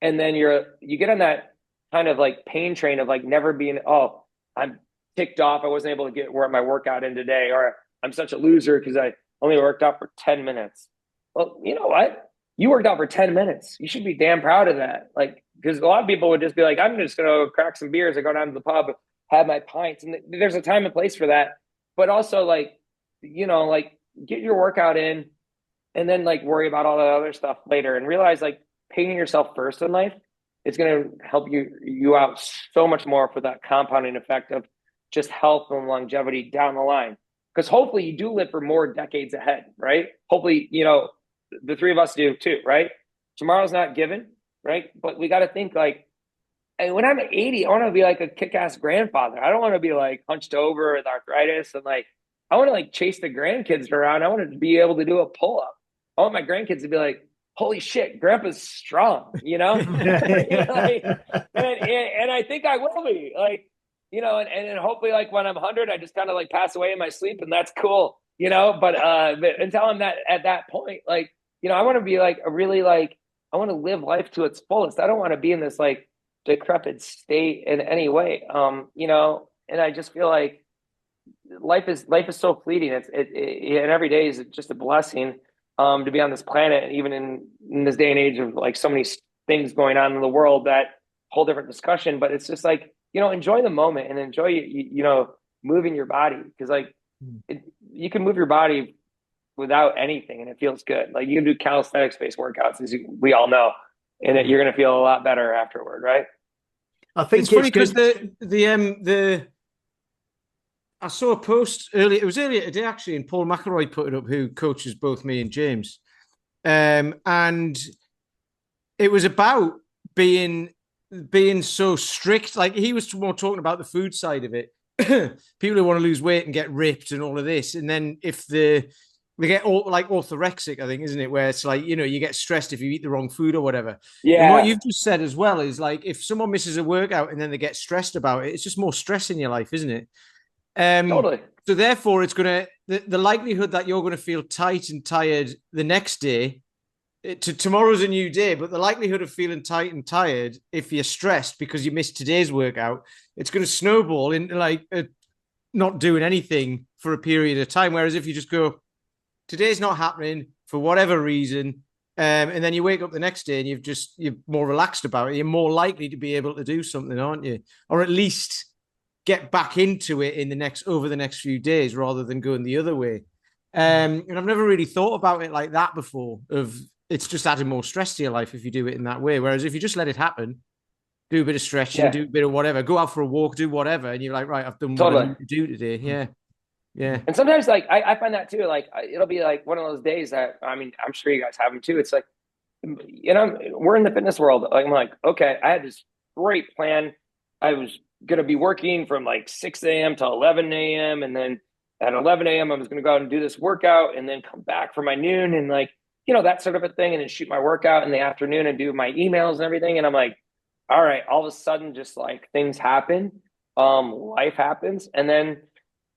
and then you get on that kind of like pain train of like never being, oh, I'm ticked off. I wasn't able to get my workout in today, or I'm such a loser because I only worked out for 10 minutes. Well, you know what? You worked out for 10 minutes. You should be damn proud of that. Like, because a lot of people would just be like, I'm just going to crack some beers and go down to the pub, have my pints. And there's a time and place for that. But also like, like get your workout in and then like worry about all the other stuff later and realize like paying yourself first in life is going to help you out so much more for that compounding effect of just health and longevity down the line. Because hopefully you do live for more decades ahead, right? Hopefully, the three of us do too, right? Tomorrow's not given, right? But we got to think like, and when I'm 80, I want to be like a kick-ass grandfather. I don't want to be like hunched over with arthritis and like, I want to like chase the grandkids around. I want to be able to do a pull-up. I want my grandkids to be like, holy shit, grandpa's strong, like, and I think I will be like, and hopefully like when I'm 100, I just kind of like pass away in my sleep and that's cool, but until I'm at that point, like, I want to be like a really like, I want to live life to its fullest. I don't want to be in this like decrepit state in any way. And I just feel like life is so fleeting. And every day is just a blessing to be on this planet, even in this day and age of like so many things going on in the world, that whole different discussion. But it's just like, enjoy the moment and enjoy, moving your body. Cause like you can move your body without anything and it feels good. Like you can do calisthenics based workouts, as we all know, and you're going to feel a lot better afterward. Right. I think it's funny because I saw a post earlier. It was earlier today, actually, and Paul McElroy put it up, who coaches both me and James. And it was about being so strict. Like he was more talking about the food side of it, people who want to lose weight and get ripped and all of this, and then if they get all like orthorexic, I think, isn't it? Where it's like, you get stressed if you eat the wrong food or whatever. And what Yeah, you've just said as well is like, if someone misses a workout and then they get stressed about it, it's just more stress in your life, isn't it? totally. So therefore, it's gonna the likelihood that you're going to feel tight and tired the next day. Tomorrow's a new day, but the likelihood of feeling tight and tired if you're stressed because you missed today's workout, it's going to snowball into like not doing anything for a period of time. Whereas if you just go, today's not happening for whatever reason, and then you wake up the next day and you're more relaxed about it, you're more likely to be able to do something, aren't you? Or at least get back into it over the next few days rather than going the other way. And I've never really thought about it like that before. It's just adding more stress to your life if you do it in that way. Whereas if you just let it happen, do a bit of stretching, Yeah, do a bit of whatever, go out for a walk, do whatever, and you're like, right, I've done what I totally. need to do today. Yeah, yeah. And sometimes, like, I find that too. Like, it'll be like one of those days that, I mean, I'm sure you guys have them too. It's like, we're in the fitness world. Like, I'm like, okay, I had this great plan. I was going to be working from like 6 a.m. to 11 a.m. And then at 11 a.m., I was going to go out and do this workout and then come back for my noon and like, that sort of a thing. And then shoot my workout in the afternoon and do my emails and everything. And I'm like, all right, all of a sudden, just like things happen. Life happens. And then,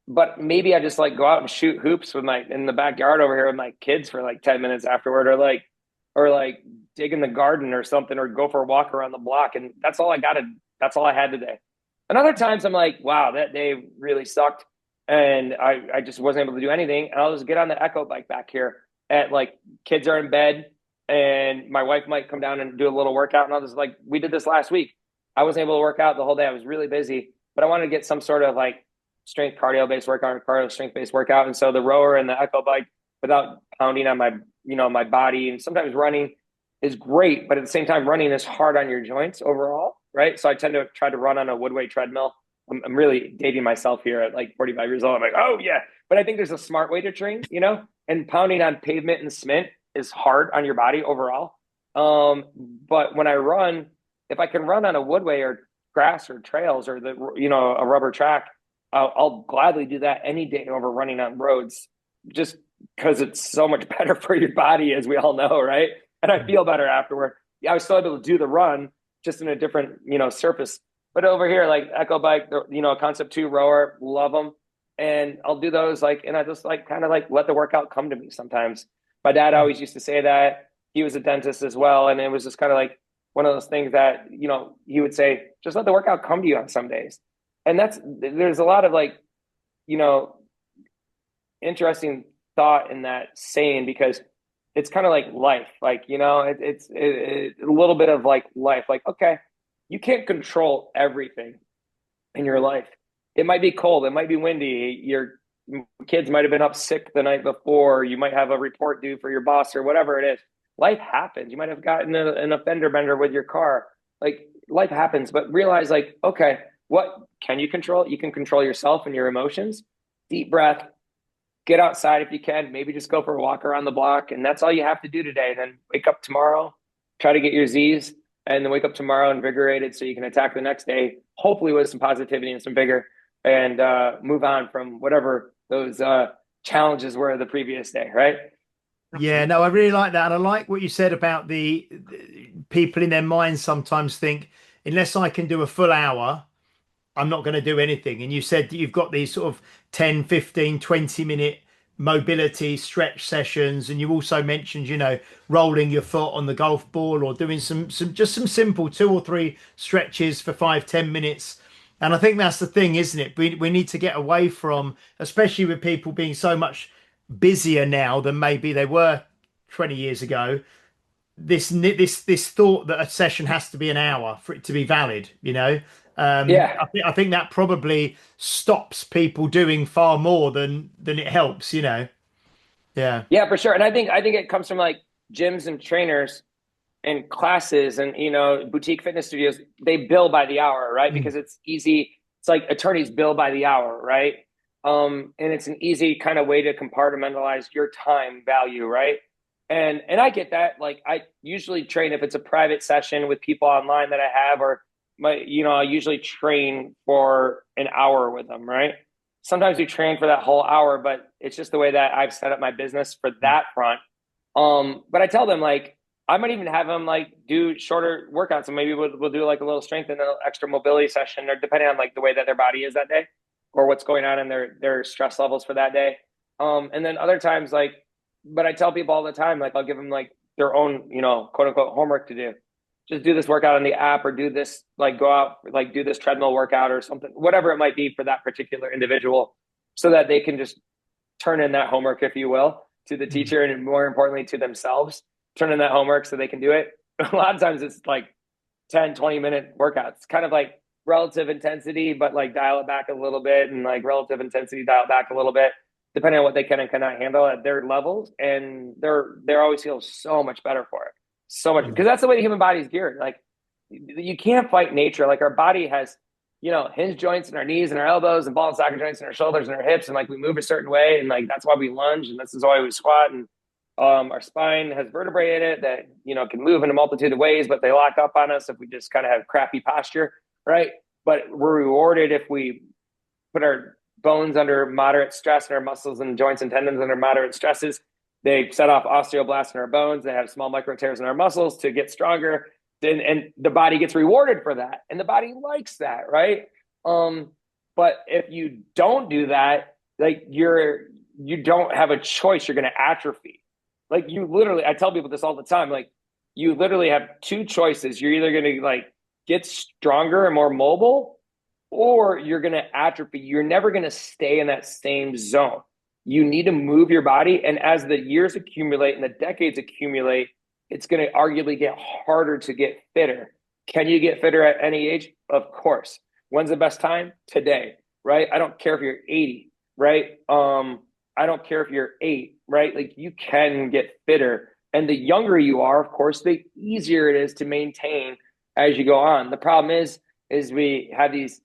but maybe I just like go out and shoot hoops in the backyard over here with my kids for like 10 minutes afterward, or like dig in the garden or something, or go for a walk around the block. And that's all that's all I had today. And other times I'm like, wow, that day really sucked. And I just wasn't able to do anything. And I'll just get on the Echo bike back here at like, kids are in bed and my wife might come down and do a little workout. And I'll just like, we did this last week. I wasn't able to work out the whole day. I was really busy, but I wanted to get some sort of like strength cardio based workout or cardio strength based workout. And so the rower and the Echo bike, without pounding on my body, and sometimes running is great, but at the same time, running is hard on your joints overall, right? So I tend to try to run on a woodway treadmill. I'm really dating myself here at like 45 years old. I'm like, oh yeah, but I think there's a smart way to train, and pounding on pavement and cement is hard on your body overall. But when I run, if I can run on a woodway or grass or trails or a rubber track, I'll gladly do that any day over running on roads, just because it's so much better for your body, as we all know, right? And I feel better afterward. Yeah, I was still able to do the run, just in a different, surface. But over here, like Echo bike, Concept 2 rower, love them. And I'll do those and I just kind of let the workout come to me sometimes. My dad always used to say that. He was a dentist as well. And it was just kind of like one of those things that, he would say, just let the workout come to you on some days. And there's a lot of interesting thought in that saying, because it's kind of like life, it's a little bit of like life. Like, okay, you can't control everything in your life. It might be cold. It might be windy. Your kids might have been up sick the night before. You might have a report due for your boss or whatever it is. Life happens. You might have gotten an fender bender with your car. Like, life happens, but realize okay, what can you control? You can control yourself and your emotions. Deep breath, get outside if you can, maybe just go for a walk around the block. And that's all you have to do today. Then wake up tomorrow, try to get your Z's, and then wake up tomorrow invigorated so you can attack the next day, hopefully with some positivity and some vigor, and move on from whatever those challenges were the previous day, right? Yeah, no, I really like that. And I like what you said about the people in their minds sometimes think, unless I can do a full hour, I'm not going to do anything. And you said that you've got these sort of 10, 15, 20-minute mobility stretch sessions. And you also mentioned, rolling your foot on the golf ball or doing some simple 2 or 3 stretches for 5, 10 minutes. And I think that's the thing, isn't it? We need to get away from, especially with people being so much busier now than maybe they were 20 years ago, this thought that a session has to be an hour for it to be valid. Yeah. I think that probably stops people doing far more than it helps. Yeah. Yeah, for sure. And I think it comes from like gyms and trainers and classes and boutique fitness studios. They bill by the hour, right? Because it's easy. It's like attorneys bill by the hour, right? And it's an easy kind of way to compartmentalize your time value, right? And I get that. Like, I usually train if it's a private session with people online that I have, or I usually train for an hour with them, right? Sometimes we train for that whole hour, but it's just the way that I've set up my business for that front. But I tell them like I might even have them like do shorter workouts, and maybe we'll do like a little strength and an extra mobility session, or depending on like the way that their body is that day, or what's going on in their stress levels for that day. And then other times like, but I tell people all the time like I'll give them like their own quote unquote homework to do. Just do this workout on the app, or do this like go out like do this treadmill workout or something, whatever it might be for that particular individual, so that they can just turn in that homework, if you will, to the teacher, and more importantly to themselves, turn in that homework so they can do it. A lot of times it's like 10-20 minute workouts, kind of like relative intensity, but like dial it back a little bit, and like relative intensity dial it back a little bit, depending on what they can and cannot handle at their levels. And they're always feel so much better for it. So much, because that's the way the human body is geared. Like you can't fight nature. Like our body has, hinge joints in our knees and our elbows, and ball and socket joints in our shoulders and our hips, and like we move a certain way, and like that's why we lunge, and this is why we squat. And our spine has vertebrae in it that can move in a multitude of ways, but they lock up on us if we just kind of have crappy posture, right? But we're rewarded if we put our bones under moderate stress, and our muscles and joints and tendons under moderate stresses. They set off osteoblasts in our bones. They have small micro tears in our muscles to get stronger. And the body gets rewarded for that. And the body likes that, right? But if you don't do that, like you don't have a choice. You're going to atrophy. Like I tell people this all the time. Like you literally have two choices. You're either going to like get stronger and more mobile, or you're going to atrophy. You're never going to stay in that same zone. You need to move your body. And as the years accumulate and the decades accumulate, it's going to arguably get harder to get fitter. Can you get fitter at any age? Of course. When's the best time? Today, right? I don't care if you're 80, right? I don't care if you're 8, right? Like you can get fitter. And the younger you are, of course, the easier it is to maintain as you go on. The problem is we have these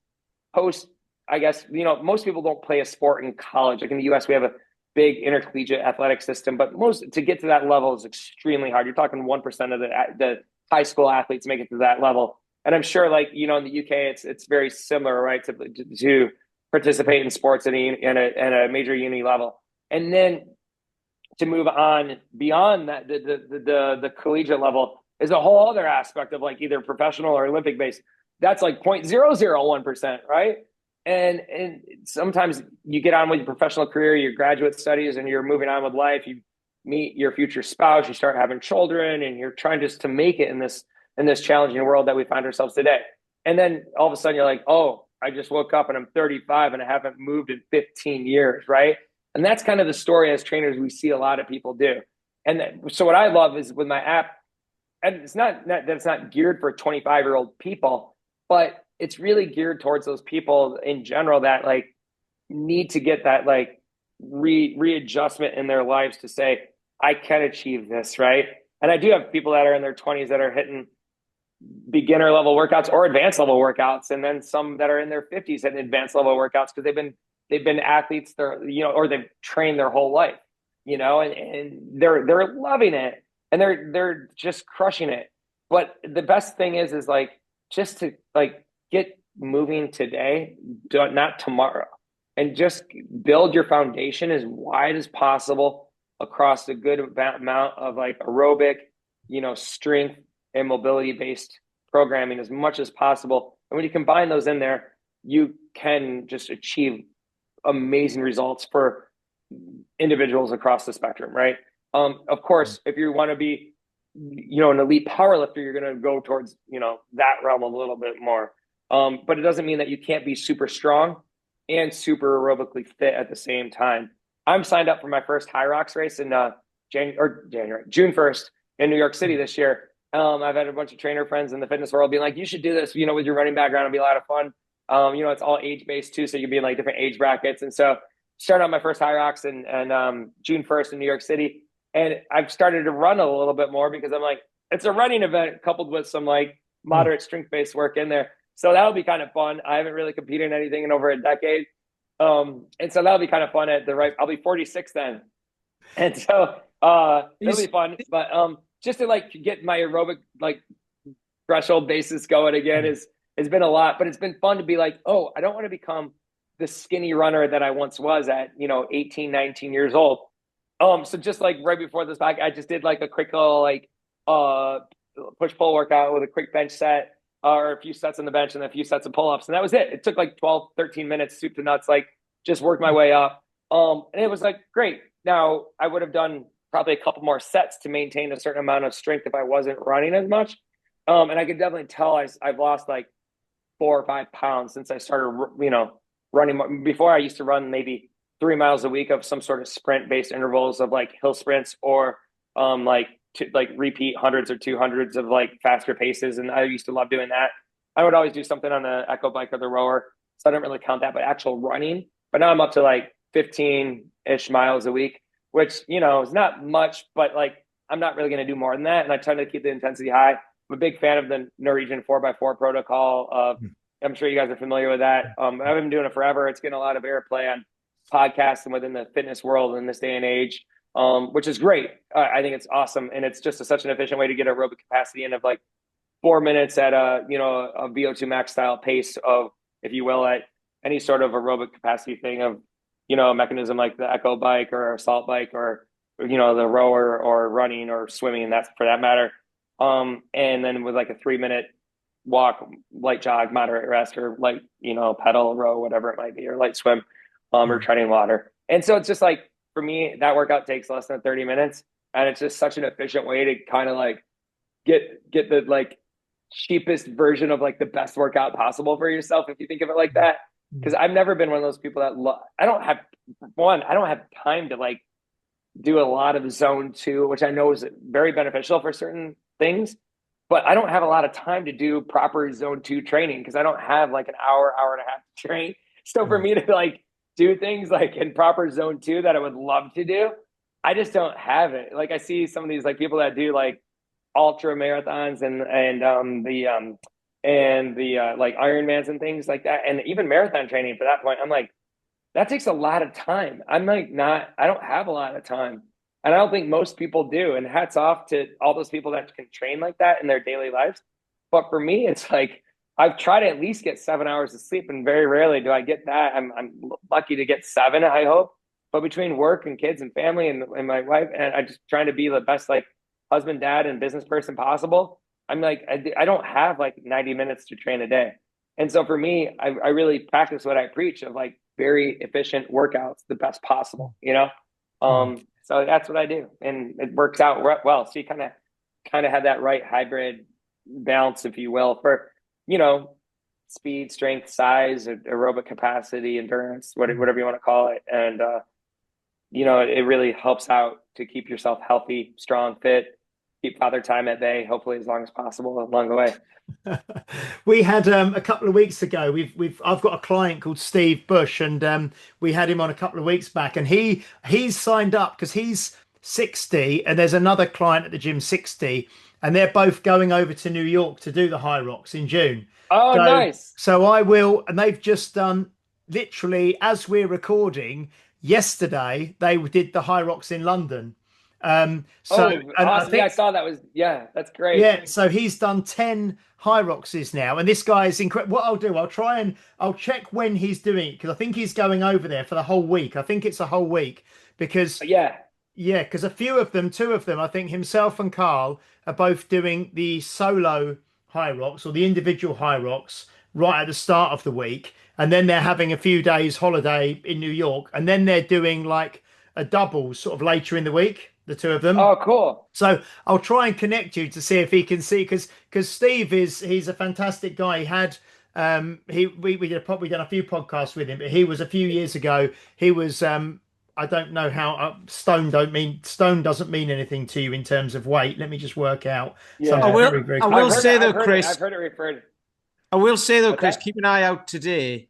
I guess, most people don't play a sport in college. Like in the US, we have a big intercollegiate athletic system, but to get to that level is extremely hard. You're talking 1% of the high school athletes make it to that level. And I'm sure like, in the UK, it's very similar, right? To participate in sports at a major uni level. And then to move on beyond that, the collegiate level is a whole other aspect of like either professional or Olympic based. That's like 0.001%, right? And sometimes you get on with your professional career, your graduate studies, and you're moving on with life. You meet your future spouse, you start having children, and you're trying just to make it in this challenging world that we find ourselves today. And then all of a sudden you're like, oh, I just woke up and I'm 35 and I haven't moved in 15 years, right? And that's kind of the story as trainers we see a lot of people do. And so what I love is with my app, and it's not that it's not geared for 25-year-old people, but it's really geared towards those people in general that like need to get that like readjustment in their lives to say, I can achieve this, right? And I do have people that are in their 20s that are hitting beginner level workouts or advanced level workouts, and then some that are in their 50s hitting advanced level workouts because they've been athletes, or they've trained their whole life, and they're loving it, and they're just crushing it. But the best thing is like just to like get moving today, not tomorrow, and just build your foundation as wide as possible across a good amount of like aerobic, strength and mobility based programming as much as possible. And when you combine those in there, you can just achieve amazing results for individuals across the spectrum, right? Of course, if you want to be, an elite powerlifter, you're going to go towards, that realm a little bit more. But it doesn't mean that you can't be super strong and super aerobically fit at the same time. I'm signed up for my first High Rocks race in June 1st in New York City this year. I've had a bunch of trainer friends in the fitness world being like, you should do this, with your running background. It'll be a lot of fun. It's all age based too. So you'll be in like different age brackets. And so started on my first High Rocks and June 1st in New York City. And I've started to run a little bit more because I'm like, it's a running event coupled with some like moderate strength based work in there. So that'll be kind of fun. I haven't really competed in anything in over a decade. And so that'll be kind of fun I'll be 46 then. And so it'll be fun. But just to like get my aerobic like threshold basis going again is it's been a lot, but it's been fun to be like, oh, I don't want to become the skinny runner that I once was at, 18, 19 years old. So just like right before this back, I just did like a quick little like uh push pull workout with a quick bench set or a few sets on the bench and a few sets of pull ups. And that was it. It took like 12, 13 minutes, soup to nuts, like just worked my way up. And it was like great. Now I would have done probably a couple more sets to maintain a certain amount of strength if I wasn't running as much. And I could definitely tell I've lost like 4 or 5 pounds since I started, running. Before I used to run maybe 3 miles a week of some sort of sprint based intervals of like hill sprints or like repeat hundreds or 200s of like faster paces. And I used to love doing that. I would always do something on the echo bike or the rower. So I don't really count that, but actual running. But now I'm up to like 15-ish miles a week, which, is not much, but like I'm not really going to do more than that. And I try to keep the intensity high. I'm a big fan of the Norwegian 4x4 protocol. I'm sure you guys are familiar with that. I've been doing it forever. It's getting a lot of airplay on podcasts and within the fitness world in this day and age, which is great. I think it's awesome. And it's just such an efficient way to get aerobic capacity in of like 4 minutes at a VO2 max style pace of, if you will, at any sort of aerobic capacity thing of, a mechanism like the echo bike or assault bike or, the rower or running or swimming, and that's for that matter. And then with like a 3-minute walk, light jog, moderate rest, or light, pedal, row, whatever it might be, or light swim, or treading water. And so it's just like, for me, that workout takes less than 30 minutes. And it's just such an efficient way to kind of like get the like cheapest version of like the best workout possible for yourself, if you think of it like that. Because I've never been one of those people that I don't have time to like do a lot of zone 2, which I know is very beneficial for certain things, but I don't have a lot of time to do proper zone 2 training because I don't have like an hour and a half to train. So for me to like do things like in proper zone 2 that I would love to do, I just don't have it. Like I see some of these like people that do like ultra marathons and the like Ironmans and things like that, and even marathon training for that point. I'm like, that takes a lot of time. I don't have a lot of time. And I don't think most people do. And hats off to all those people that can train like that in their daily lives. But for me, it's like, I've tried to at least get 7 hours of sleep, and very rarely do I get that. I'm lucky to get 7, I hope. But between work and kids and family and my wife, and I just trying to be the best like husband, dad, and business person possible, I'm like, I don't have like 90 minutes to train a day. And so for me, I really practice what I preach of like very efficient workouts, the best possible, So that's what I do, and it works out well. So you kind of have that right hybrid balance, if you will, for speed, strength, size, aerobic capacity, endurance, whatever you want to call it, and it really helps out to keep yourself healthy, strong, fit, keep father time at bay, hopefully as long as possible along the way. We had a couple of weeks ago. I've got a client called Steve Bush, and we had him on a couple of weeks back, and he's signed up because he's 60, and there's another client at the gym 60, and they're both going over to New York to do the High Rocks in June. Oh, nice! So I will, and they've just done literally as we're recording. Yesterday they did the High Rocks in London. Awesome. I saw that that's great. Yeah, so he's done 10 High Rockses now, and this guy is incredible. What I'll do, I'll check when he's doing it, because I think he's going over there for the whole week. I think it's a whole week because because a few of them, 2 of them, I think himself and Carl are both doing the solo High Rocks or the individual High Rocks right at the start of the week, and then they're having a few days holiday in New York, and then they're doing like a double sort of later in the week, the 2 of them. Oh, cool. So I'll try and connect you to see if he can see, because Steve he's a fantastic guy. He had we done a few podcasts with him, but he was a few years ago. He was I don't know how stone doesn't mean anything to you in terms of weight. Let me just work out. Yeah. I will say though, Chris, I've heard it referred. I will say though, Chris, keep an eye out today.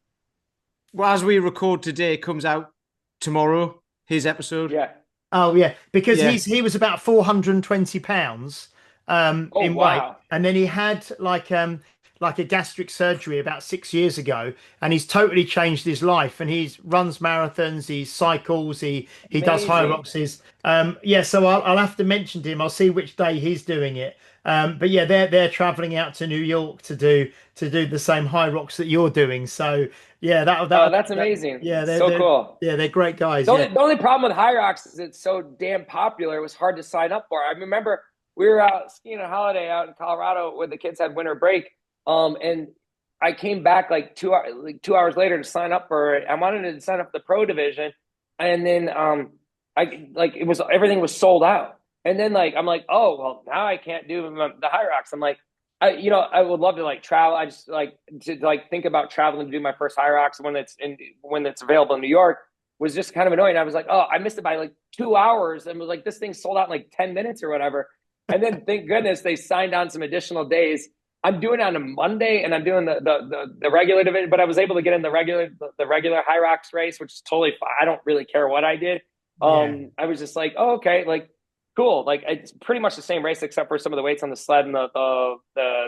Well, as we record today, comes out tomorrow, his episode. Yeah. Oh yeah, because he was about 420 pounds in weight, and then he had like like a gastric surgery about 6 years ago, and he's totally changed his life. And he runs marathons, he cycles, he does high Amazing. roxes. Yeah, so I'll have to mention to him. I'll see which day he's doing it. But yeah, they're traveling out to New York to do the same high rocks that you're doing. So yeah, Oh, that's amazing. yeah, So cool. they're great guys. The Yeah. the only problem with High Rocks is it's so damn popular. It was hard to sign up for. I remember we were out skiing a holiday out in Colorado where the kids had winter break. And I came back like 2 hours later to sign up for it. I wanted to sign up for the pro division, and then I like it was everything was sold out. And then like I'm like, oh well, now I can't do the High Rocks. I'm like, I would love to like travel. I just like to like think about traveling to do my first High Rocks when it's available in New York was just kind of annoying. I was like, oh, I missed it by like 2 hours, and was like, this thing sold out in like 10 minutes or whatever. And then thank goodness they signed on some additional days. I'm doing it on a Monday, and I'm doing the regular division, but I was able to get in the regular High Rocks race, which is totally fine. I don't really care what I did. Yeah. I was just like, oh, okay, like cool. Like it's pretty much the same race except for some of the weights on the sled and the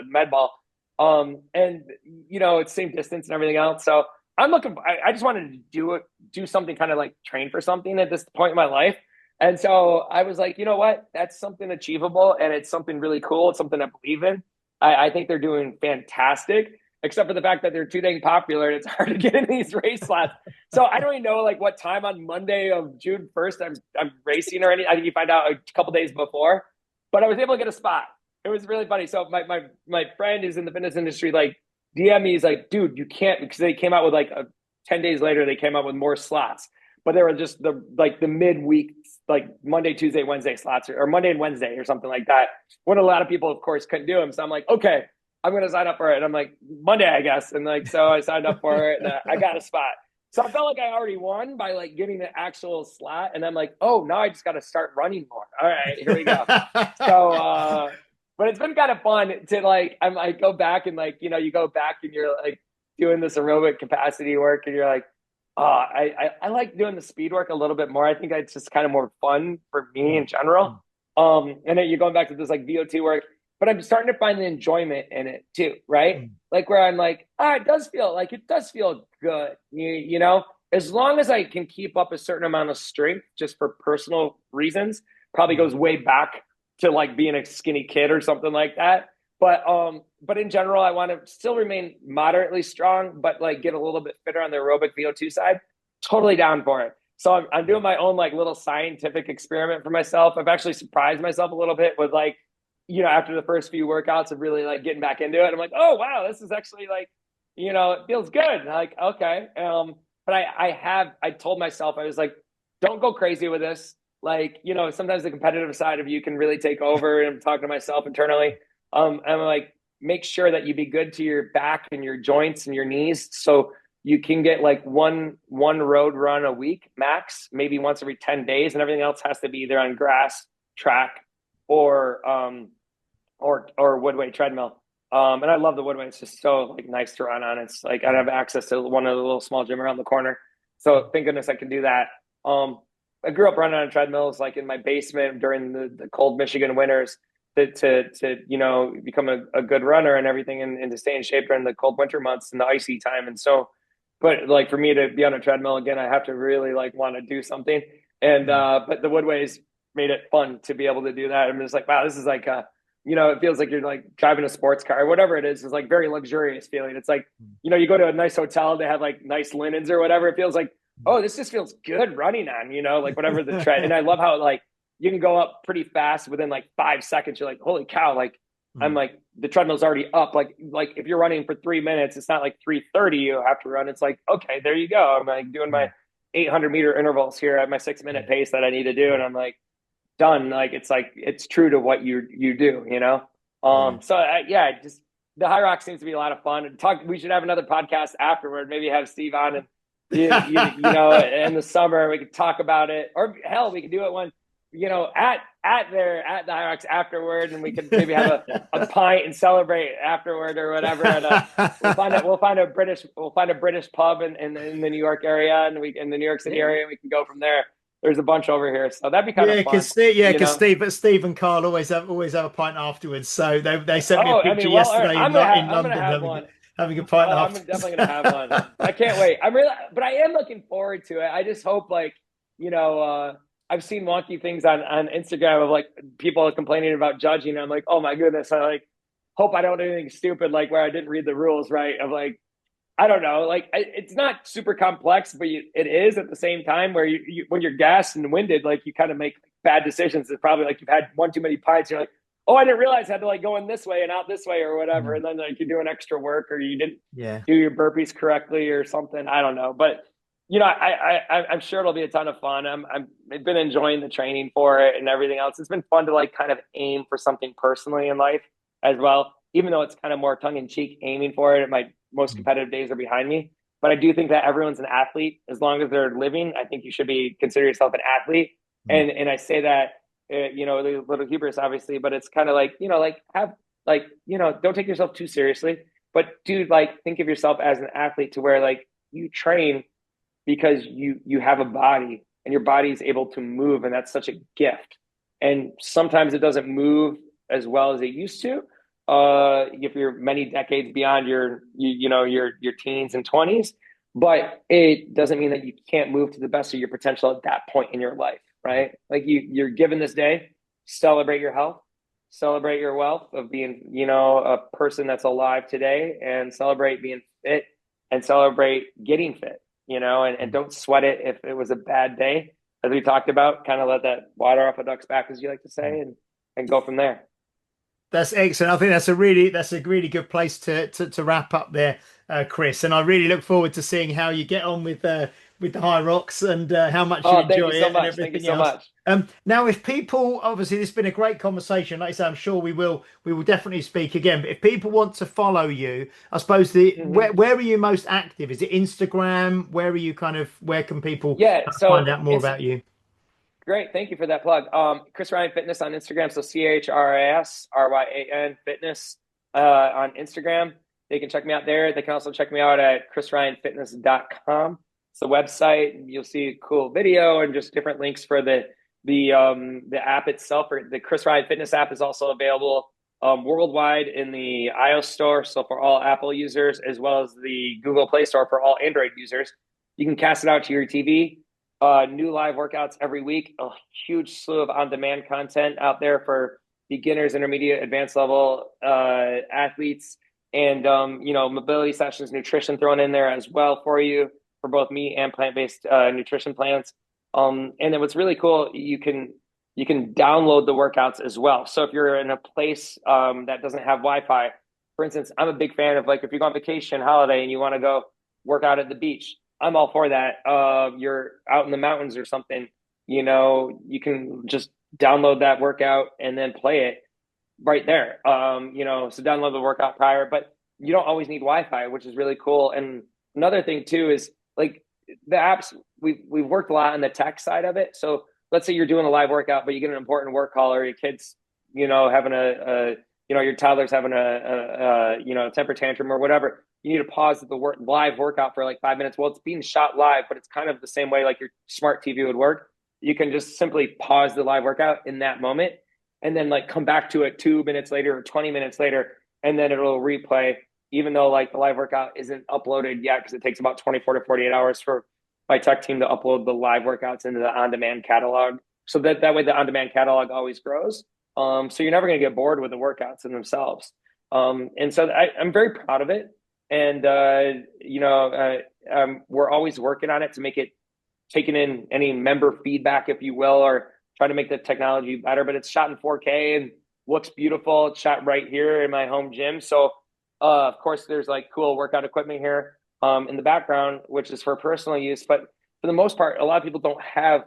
med ball. And it's same distance and everything else. So I'm looking. I just wanted to do something kind of like train for something at this point in my life. And so I was like, you know what? That's something achievable, and it's something really cool. It's something I believe in. I think they're doing fantastic, except for the fact that they're too dang popular and it's hard to get in these race slots. So I don't even know like what time on Monday of June 1st I'm racing or anything. I think you find out a couple days before, but I was able to get a spot. It was really funny. So my friend who's in the fitness industry like DM me, he's like, dude, you can't, because they came out with 10 days later, they came out with more slots, but they were just the midweek, like Monday, Tuesday, Wednesday slots, or Monday and Wednesday or something like that. When a lot of people, of course, couldn't do them. So I'm like, okay, I'm going to sign up for it. And I'm like, Monday, I guess. And like, so I signed up for it, and I got a spot. So I felt like I already won by like getting the actual slot. And I'm like, oh, now I just got to start running more. All right, here we go. So, but it's been kind of fun to like, I go back and like, you go back and you're like doing this aerobic capacity work, and you're like, I like doing the speed work a little bit more. I think it's just kind of more fun for me in general. And then you're going back to this like VO2 work, but I'm starting to find the enjoyment in it too, right? Like where I'm like, it does feel good. You know, as long as I can keep up a certain amount of strength just for personal reasons, probably goes way back to like being a skinny kid or something like that. But in general, I want to still remain moderately strong, but like get a little bit fitter on the aerobic VO2 side. Totally down for it. So I'm doing my own like little scientific experiment for myself. I've actually surprised myself a little bit with like, after the first few workouts of really like getting back into it. I'm like, oh wow, this is actually like, it feels good. And I'm like, okay. But I told myself, I was like, don't go crazy with this. Like, sometimes the competitive side of you can really take over. And I'm talking to myself internally. I'm like, make sure that you be good to your back and your joints and your knees. So you can get like one road run a week max, maybe once every 10 days, and everything else has to be either on grass, track, or woodway treadmill. And I love the woodway. It's just so like nice to run on. It's like I have access to one of the little small gym around the corner. So thank goodness I can do that. I grew up running on treadmills like in my basement during the cold Michigan winters to become a good runner and everything, and to stay in shape during the cold winter months and the icy time. And so, but like for me to be on a treadmill again, I have to really like want to do something. And but the woodways made it fun to be able to do that. I'm just like, wow, this is like it feels like you're like driving a sports car or whatever it is. It's like very luxurious feeling. It's like, you go to a nice hotel, they have like nice linens or whatever. It feels like, oh, this just feels good running on, like whatever the tread. And I love how like you can go up pretty fast within like 5 seconds. You're like, holy cow. Like I'm like, the treadmill's already up. Like if you're running for 3 minutes, it's not like 3:30 you have to run. It's like, okay, there you go. I'm like doing my 800-meter intervals here at my 6-minute pace that I need to do. And I'm like, done. Like it's true to what you do, So just the High Rock seems to be a lot of fun. We should have another podcast afterward, maybe have Steve on, and in the summer we could talk about it, or hell, we could do it when at the High Rocks afterward, and we could maybe have a pint and celebrate afterward or whatever. And we'll find a British pub in the New York area, and in the New York City area, and we can go from there. there's a bunch over here, so that'd be kind Yeah, of fun, because Steve and Carl always have a pint afterwards. So they sent me a Oh, I picture mean, well, all right, yesterday in I'm gonna London have one. having a pint Oh, I'm afterwards. definitely gonna have one. I can't wait. I'm really, but I am looking forward to it. I just hope, like, I've seen wonky things on Instagram of like people complaining about judging. I'm like, oh my goodness. I like hope I don't do anything stupid like where I didn't read the rules right. Of like, I don't know, like it's not super complex, but it is at the same time where when you're gassed and winded, like you kind of make bad decisions. It's probably like you've had one too many pints. You're like, oh, I didn't realize I had to like go in this way and out this way or whatever. And then like you're doing extra work or you didn't Yeah. do your burpees correctly or something. I don't know, but I'm sure it'll be a ton of fun. I've been enjoying the training for it and everything else. It's been fun to like kind of aim for something personally in life as well, even though it's kind of more tongue in cheek aiming for it. My most competitive days are behind me, but I do think that everyone's an athlete as long as they're living. I think you should be consider yourself an athlete, and I say that a little hubris, obviously, but it's kind of like don't take yourself too seriously, but dude, like think of yourself as an athlete to where like you train because you have a body and your body is able to move, and that's such a gift. And sometimes it doesn't move as well as it used to. If you're many decades beyond your teens and 20s, but it doesn't mean that you can't move to the best of your potential at that point in your life, right? Like you're given this day, celebrate your health, celebrate your wealth of being, a person that's alive today, and celebrate being fit and celebrate getting fit, and don't sweat it if it was a bad day, as we talked about, kind of let that water off a duck's back, as you like to say, and go from there. That's excellent. I think that's a really good place to wrap up there, Chris. And I really look forward to seeing how you get on with the high rocks and how much you Oh, thank enjoy you so it and much. Thank you everything so else. much. Now, if people, obviously, this has been a great conversation. Like I say, I'm sure we will definitely speak again. But if people want to follow you, I suppose where are you most active? Is it Instagram? Where can people Yeah. find So out more it's about you? great. Thank you for that plug. Chris Ryan Fitness on Instagram. So CHRISRYAN Fitness on Instagram. They can check me out there. They can also check me out at chrisryanfitness.com. It's the website. You'll see a cool video and just different links for the app itself. Or the Chris Ryan Fitness app is also available worldwide in the iOS store. So for all Apple users, as well as the Google Play Store for all Android users, you can cast it out to your TV. New live workouts every week, a huge slew of on-demand content out there for beginners, intermediate, advanced level athletes, and mobility sessions, nutrition thrown in there as well for you for both meat and plant-based nutrition plans. And then what's really cool, you can download the workouts as well. So if you're in a place that doesn't have Wi-Fi, for instance, I'm a big fan of like if you go on vacation, holiday, and you want to go work out at the beach, I'm all for that. You're out in the mountains or something, you can just download that workout and then play it right there. So download the workout prior, but you don't always need Wi-Fi, which is really cool. And another thing too is like the apps, we've worked a lot on the tech side of it. So let's say you're doing a live workout, but you get an important work call, or your kids, having your toddler's having a temper tantrum or whatever. You need to pause the live workout for like 5 minutes. Well, it's being shot live, but it's kind of the same way like your smart TV would work. You can just simply pause the live workout in that moment and then like come back to it 2 minutes later or 20 minutes later, and then it'll replay, even though like the live workout isn't uploaded yet, because it takes about 24 to 48 hours for my tech team to upload the live workouts into the on-demand catalog. So that way the on-demand catalog always grows. So you're never going to get bored with the workouts in themselves. And so I'm very proud of it. And, we're always working on it to make it, taking in any member feedback, if you will, or try to make the technology better. But it's shot in 4K and looks beautiful. It's shot right here in my home gym. So, of course, there's like cool workout equipment here in the background, which is for personal use. But for the most part, a lot of people don't have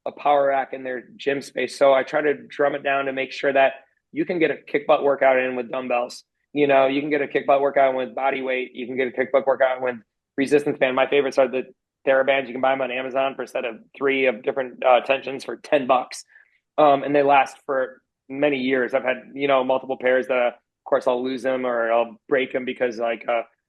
a power rack in their gym space. So I try to drum it down to make sure that you can get a kick butt workout in with dumbbells. You can get a kick butt workout with body weight. You can get a kick butt workout with resistance band. My favorites are the TheraBands. You can buy them on Amazon for a set of 3 of different tensions for $10. And they last for many years. I've had, multiple pairs that, of course, I'll lose them or I'll break them because like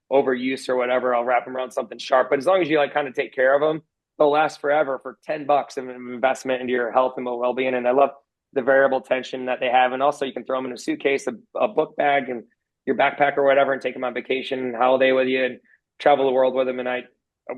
overuse or whatever. I'll wrap them around something sharp. But as long as you like kind of take care of them, they'll last forever for $10 of an investment into your health and well-being. And I love the variable tension that they have. And also you can throw them in a suitcase, a book bag, and your backpack or whatever, and take them on vacation, holiday with you, and travel the world with them. And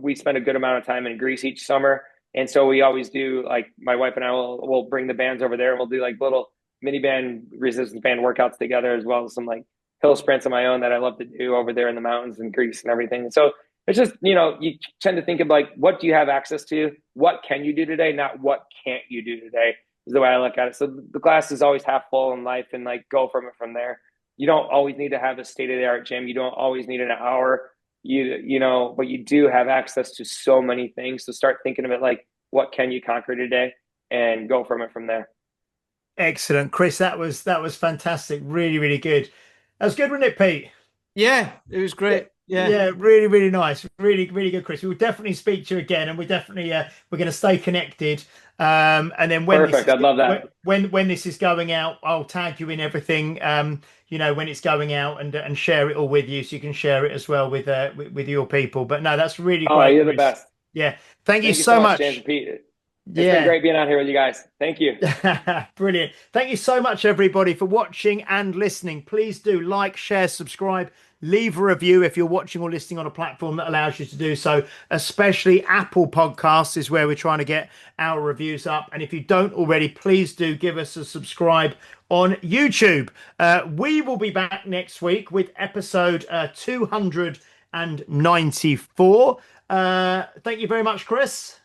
we spend a good amount of time in Greece each summer. And so we always do, like, my wife and I will bring the bands over there, and we'll do like little mini band, resistance band workouts together, as well as some like hill sprints of my own that I love to do over there in the mountains in Greece and everything. And so it's just, you tend to think of like, what do you have access to? What can you do today? Not what can't you do today, is the way I look at it. So the glass is always half full in life, and like go from it from there. You don't always need to have a state of the art gym. You don't always need an hour, but you do have access to so many things. So start thinking of it like, what can you conquer today, and go from it from there. Excellent, Chris. That was fantastic. Really, really good. That was good, wasn't it, Pete? Yeah, it was great. Yeah, really, really nice. Really, really good, Chris. We'll definitely speak to you again, and we definitely we're going to stay connected. And then when Perfect, I'd love that. When this is going out, I'll tag you in everything. When it's going out, and share it all with you, so you can share it as well with your people. But no, that's really great. Oh, you're Chris. the best. Yeah, thank you so much, James and Pete. It's been great being on here with you guys. Thank you. Brilliant. Thank you so much, everybody, for watching and listening. Please do like, share, subscribe, leave a review if you're watching or listening on a platform that allows you to do so. Especially Apple Podcasts is where we're trying to get our reviews up. And if you don't already, please do give us a subscribe on YouTube. We will be back next week with episode 294. Thank you very much, Chris.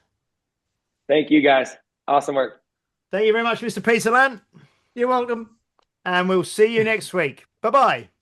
Thank you, guys. Awesome work. Thank you very much, Mr. Peterland. You're welcome. And we'll see you next week. Bye-bye.